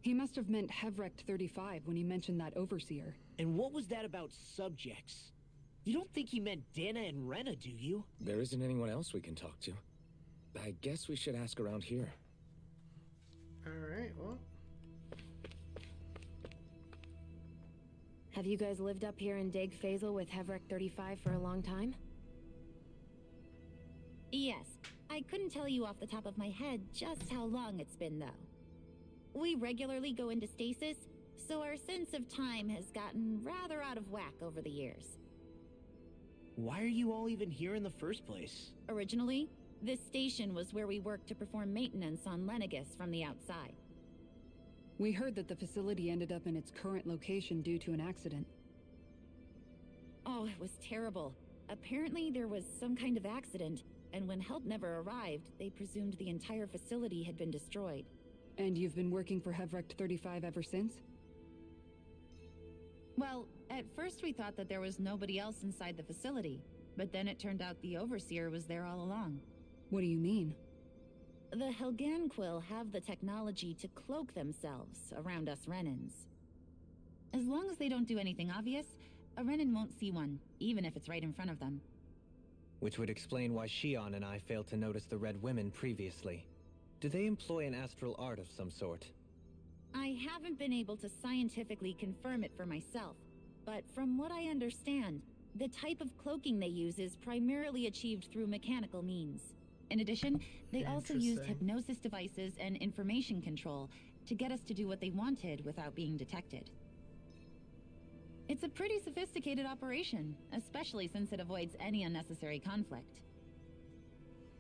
He must have meant Hevric 35 when he mentioned that Overseer. And what was that about subjects? You don't think he meant Dana and Rena, do you? There isn't anyone else we can talk to. I guess we should ask around here. Alright, well. Have you guys lived up here in Dake Phasal with Hevric 35 for a long time? Yes. I couldn't tell you off the top of my head just how long it's been, though. We regularly go into stasis, so our sense of time has gotten rather out of whack over the years. Why are you all even here in the first place? Originally, This station was where we worked to perform maintenance on Lenegis from the outside. We heard that the facility ended up in its current location due to an accident. Oh, it was terrible. Apparently there was some kind of accident, and when help never arrived, they presumed the entire facility had been destroyed. And you've been working for Hevrecht 35 ever since? Well, at first we thought that there was nobody else inside the facility, but then it turned out the Overseer was there all along. What do you mean? The Helganquil have the technology to cloak themselves around us Renans. As long as they don't do anything obvious, a Renan won't see one, even if it's right in front of them. Which would explain why Shion and I failed to notice the Red Women previously. Do they employ an astral art of some sort? I haven't been able to scientifically confirm it for myself, but from what I understand, the type of cloaking they use is primarily achieved through mechanical means. In addition, they also used hypnosis devices and information control to get us to do what they wanted without being detected. It's a pretty sophisticated operation, especially since it avoids any unnecessary conflict.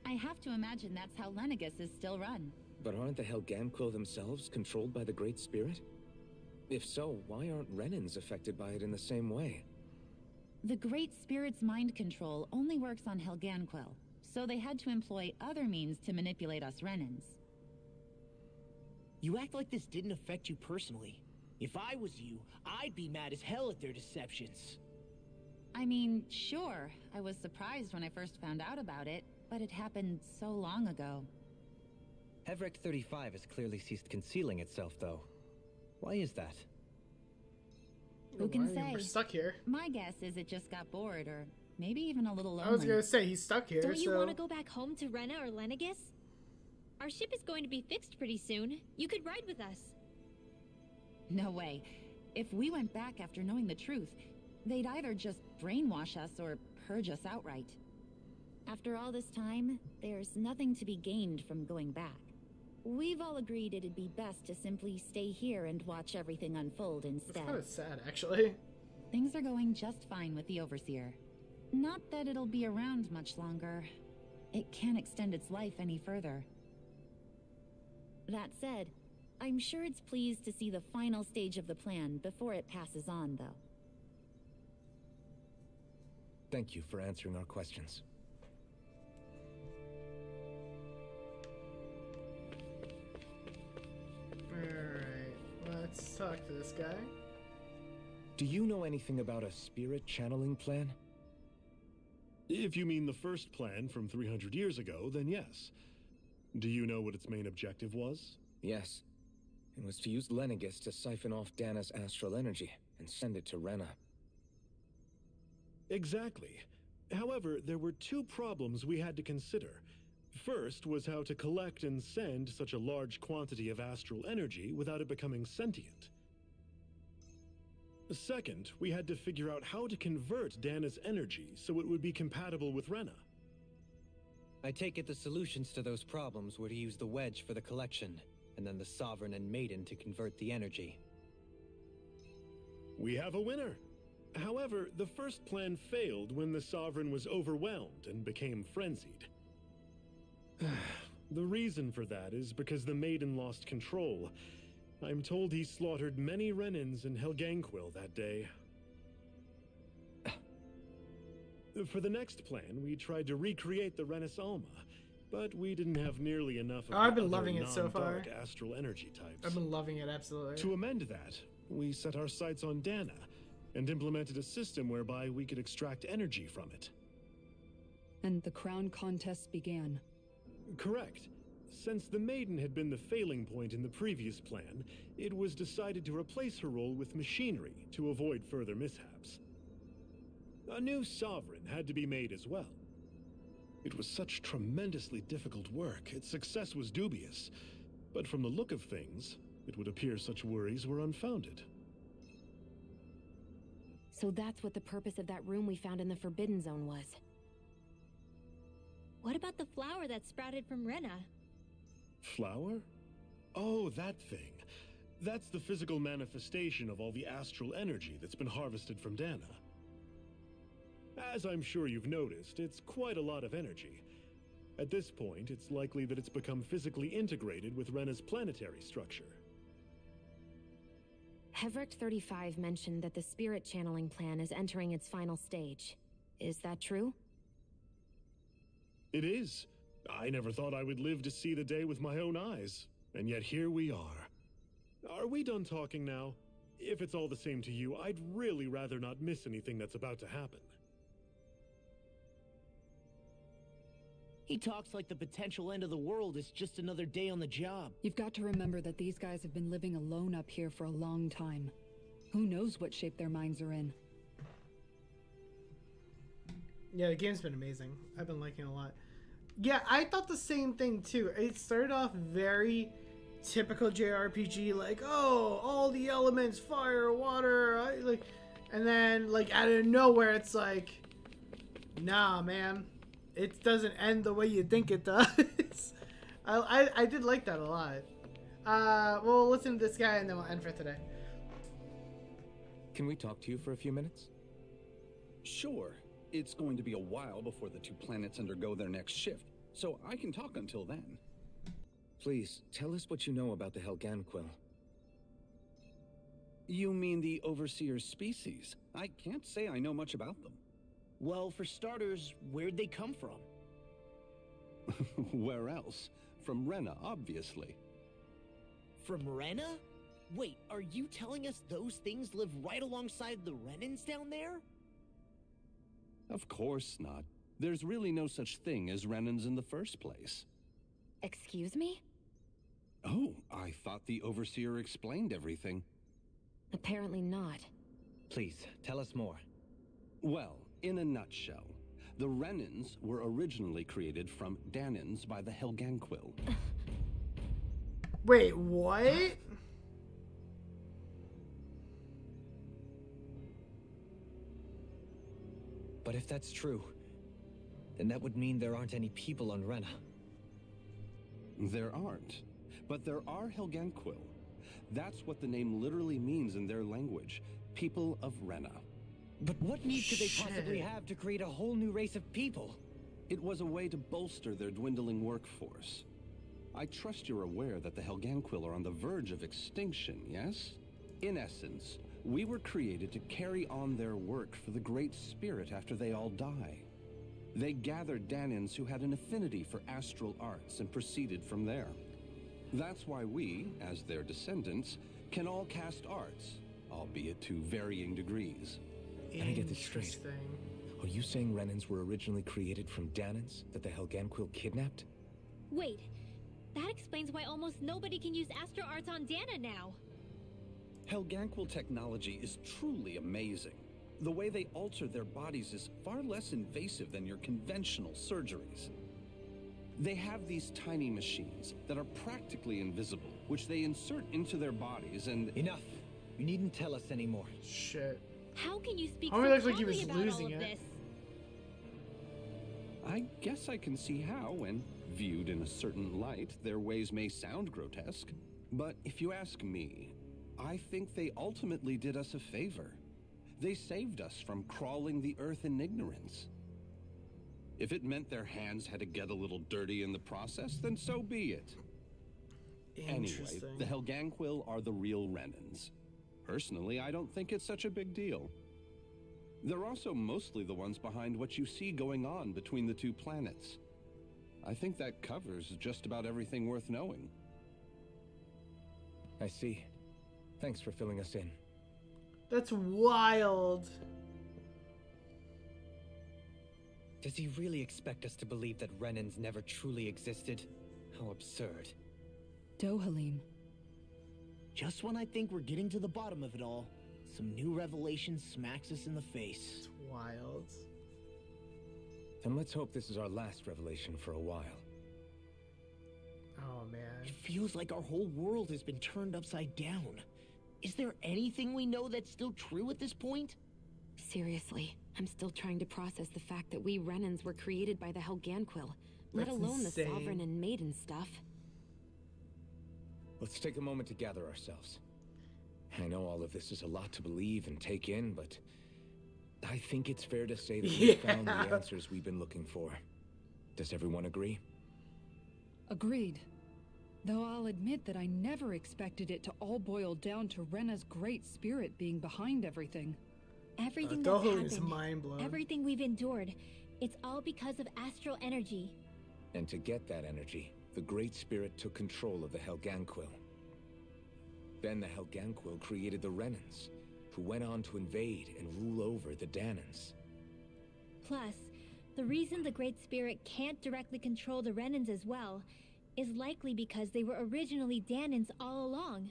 I have to imagine that's how Lenegis is still run. But aren't the Helganquil themselves controlled by the Great Spirit? If so, why aren't Renans affected by it in the same way? The Great Spirit's mind control only works on Helganquil, so they had to employ other means to manipulate us Renans. You act like this didn't affect you personally. If I was you, I'd be mad as hell at their deceptions. I mean, sure, I was surprised when I first found out about it, but it happened so long ago. Hevrecht 35 has clearly ceased concealing itself, though. Why is that? Who can say? We're stuck here. My guess is it just got bored, or maybe even a little lonely. I was gonna say, he's stuck here, Don't you want to go back home to Rena or Lenegis? Our ship is going to be fixed pretty soon. You could ride with us. No way. If we went back after knowing the truth, they'd either just brainwash us or purge us outright. After all this time, there's nothing to be gained from going back. We've all agreed it'd be best to simply stay here and watch everything unfold instead. It's kind of sad, actually. Things are going just fine with the Overseer. Not that it'll be around much longer. It can't extend its life any further. That said, I'm sure it's pleased to see the final stage of the plan before it passes on, though. Thank you for answering our questions. Alright, let's talk to this guy. Do you know anything about a spirit channeling plan? If you mean the first plan from 300 years ago, then yes. Do you know what its main objective was? Yes. It was to use Lenegis to siphon off Dana's astral energy and send it to Rena. Exactly. However, there were two problems we had to consider. First was how to collect and send such a large quantity of astral energy without it becoming sentient. Second, we had to figure out how to convert Dana's energy so it would be compatible with Rena. I take it the solutions to those problems were to use the wedge for the collection, and then the Sovereign and Maiden to convert the energy. We have a winner. However, the first plan failed when the Sovereign was overwhelmed and became frenzied. The reason for that is because the Maiden lost control. I'm told he slaughtered many Renans in Helganquil that day. For the next plan, we tried to recreate the Renis Alma, but we didn't have nearly enough of I've the been other loving it so far. non-dark astral energy types. I've been loving it, absolutely. To amend that, we set our sights on Dana and implemented a system whereby we could extract energy from it. And the crown contest began. Correct. Since the Maiden had been the failing point in the previous plan, it was decided to replace her role with machinery to avoid further mishaps. A new Sovereign had to be made as well. It was such tremendously difficult work, its success was dubious. But from the look of things, it would appear such worries were unfounded. So that's what the purpose of that room we found in the Forbidden Zone was. What about the flower that sprouted from Rena? Flower? Oh, that thing. That's the physical manifestation of all the astral energy that's been harvested from Dana. As I'm sure you've noticed, it's quite a lot of energy. At this point, it's likely that it's become physically integrated with Rena's planetary structure. Hevric 35 mentioned that the spirit channeling plan is entering its final stage. Is that true? It is. I never thought I would live to see the day with my own eyes, and yet here we are. Are we done talking now? If it's all the same to you, I'd really rather not miss anything that's about to happen. He talks like the potential end of the world is just another day on the job. You've got to remember that these guys have been living alone up here for a long time. Who knows what shape their minds are in? Yeah, the game's been amazing. I've been liking it a lot. Yeah, I thought the same thing too. It started off very typical JRPG, like, oh, all the elements, fire, water, and then like out of nowhere, it's like, nah, man, it doesn't end the way you think it does. I did like that a lot. We'll listen to this guy and then we'll end for today. Can we talk to you for a few minutes? Sure. It's going to be a while before the two planets undergo their next shift, so I can talk until then. Please, tell us what you know about the Helganquil. You mean the Overseer's species? I can't say I know much about them. Well, for starters, where'd they come from? Where else? From Rena, obviously. From Rena? Wait, are you telling us those things live right alongside the Renans down there? Of course not. There's really no such thing as Renans in the first place. Excuse me? Oh, I thought the Overseer explained everything. Apparently not. Please, tell us more. Well, in a nutshell, the Renans were originally created from Danans by the Helganquil. Wait, what? But if that's true, then that would mean there aren't any people on Rena. There aren't. But there are Helganquil. That's what the name literally means in their language. People of Rena. But what need could they possibly have to create a whole new race of people? It was a way to bolster their dwindling workforce. I trust you're aware that the Helganquil are on the verge of extinction, yes? In essence, we were created to carry on their work for the Great Spirit after they all die. They gathered Danans who had an affinity for astral arts and proceeded from there. That's why we, as their descendants, can all cast arts, albeit to varying degrees. Let me get this straight. Are you saying Renans were originally created from Danans that the Helganquil kidnapped? Wait, that explains why almost nobody can use astro arts on Dana now. Helganquil technology is truly amazing. The way they alter their bodies is far less invasive than your conventional surgeries. They have these tiny machines that are practically invisible, which they insert into their bodies and... Enough! You needn't tell us anymore. Shit. How can you speak Oh, so it looks like he calmly was about losing all of it. this? I guess I can see how, when viewed in a certain light, their ways may sound grotesque. But if you ask me, I think they ultimately did us a favor. They saved us from crawling the earth in ignorance. If it meant their hands had to get a little dirty in the process, then so be it. Anyway, the Helganquil are the real Renans. Personally, I don't think it's such a big deal. They're also mostly the ones behind what you see going on between the two planets. I think that covers just about everything worth knowing. I see. Thanks for filling us in. That's wild. Does he really expect us to believe that Renans never truly existed? How absurd. Dohalim. Just when I think we're getting to the bottom of it all, some new revelation smacks us in the face. It's wild. Then let's hope this is our last revelation for a while. Oh, man. It feels like our whole world has been turned upside down. Is there anything we know that's still true at this point? Seriously, I'm still trying to process the fact that we Renans were created by the Helganquil, let alone the Sovereign and Maiden stuff. Let's take a moment to gather ourselves. I know all of this is a lot to believe and take in, but I think it's fair to say that we found the answers we've been looking for. Does everyone agree? Agreed. Though I'll admit that I never expected it to all boil down to Rena's great spirit being behind everything. Everything that's is happened, mind-blowing. everything we've endured, it's all because of astral energy. And to get that energy, the Great Spirit took control of the Helganquil. Then the Helganquil created the Renans, who went on to invade and rule over the Danans. Plus, the reason the Great Spirit can't directly control the Renans as well is likely because they were originally Danans all along.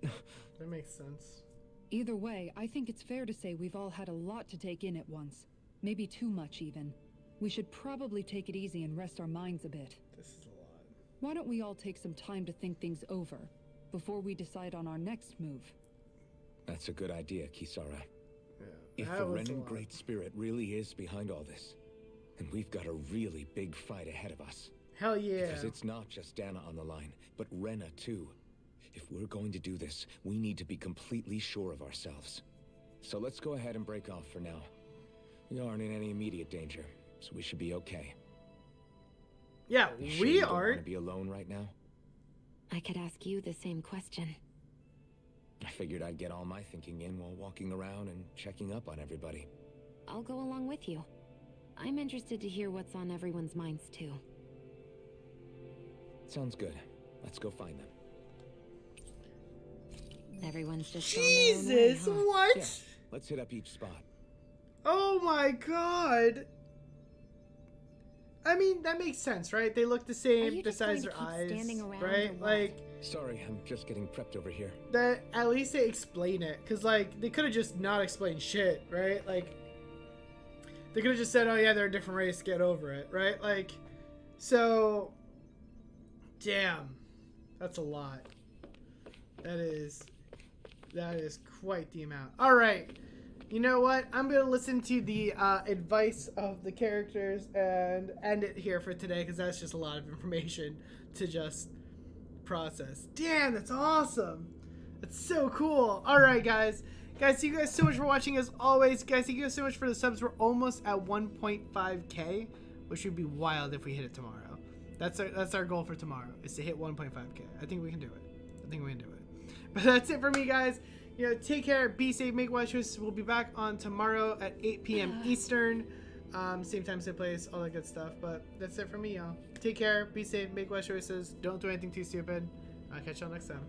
That makes sense. Either way, I think it's fair to say we've all had a lot to take in at once. Maybe too much, even. We should probably take it easy and rest our minds a bit. This is a lot. Why don't we all take some time to think things over before we decide on our next move? That's a good idea, Kisara. Yeah, If the Renan Great Spirit really is behind all this, then we've got a really big fight ahead of us. Hell yeah. Because it's not just Dana on the line, but Rena too. If we're going to do this, we need to be completely sure of ourselves. So let's go ahead and break off for now. We aren't in any immediate danger, so we should be okay. Yeah, we aren't. Want to be alone right now? I could ask you the same question. I figured I'd get all my thinking in while walking around and checking up on everybody. I'll go along with you. I'm interested to hear what's on everyone's minds too. Sounds good. Let's go find them. Everyone's just Jesus, on their own way, huh? what? Yeah, let's hit up each spot. Oh my god. I mean, that makes sense, right? They look the same besides their eyes, right? Like, sorry, I'm just getting prepped over here. That at least they explain it, because like they could have just not explained shit, right? Like they could have just said, "Oh yeah, they're a different race. Get over it," right? Like, so, damn, that's a lot. That is quite the amount. All right. You know what? I'm going to listen to the advice of the characters and end it here for today because that's just a lot of information to just process. Damn, that's awesome. That's so cool. All right, guys. Guys, thank you guys so much for watching as always. Guys, thank you guys so much for the subs. We're almost at 1.5K, which would be wild if we hit it tomorrow. That's our goal for tomorrow, is to hit 1.5K. I think we can do it. But that's it for me, guys. You know, take care, be safe, make wise choices. We'll be back on tomorrow at 8 p.m. Eastern. Same time, same place, all that good stuff. But that's it for me, y'all. Take care, be safe, make wise choices. Don't do anything too stupid. I'll catch y'all next time.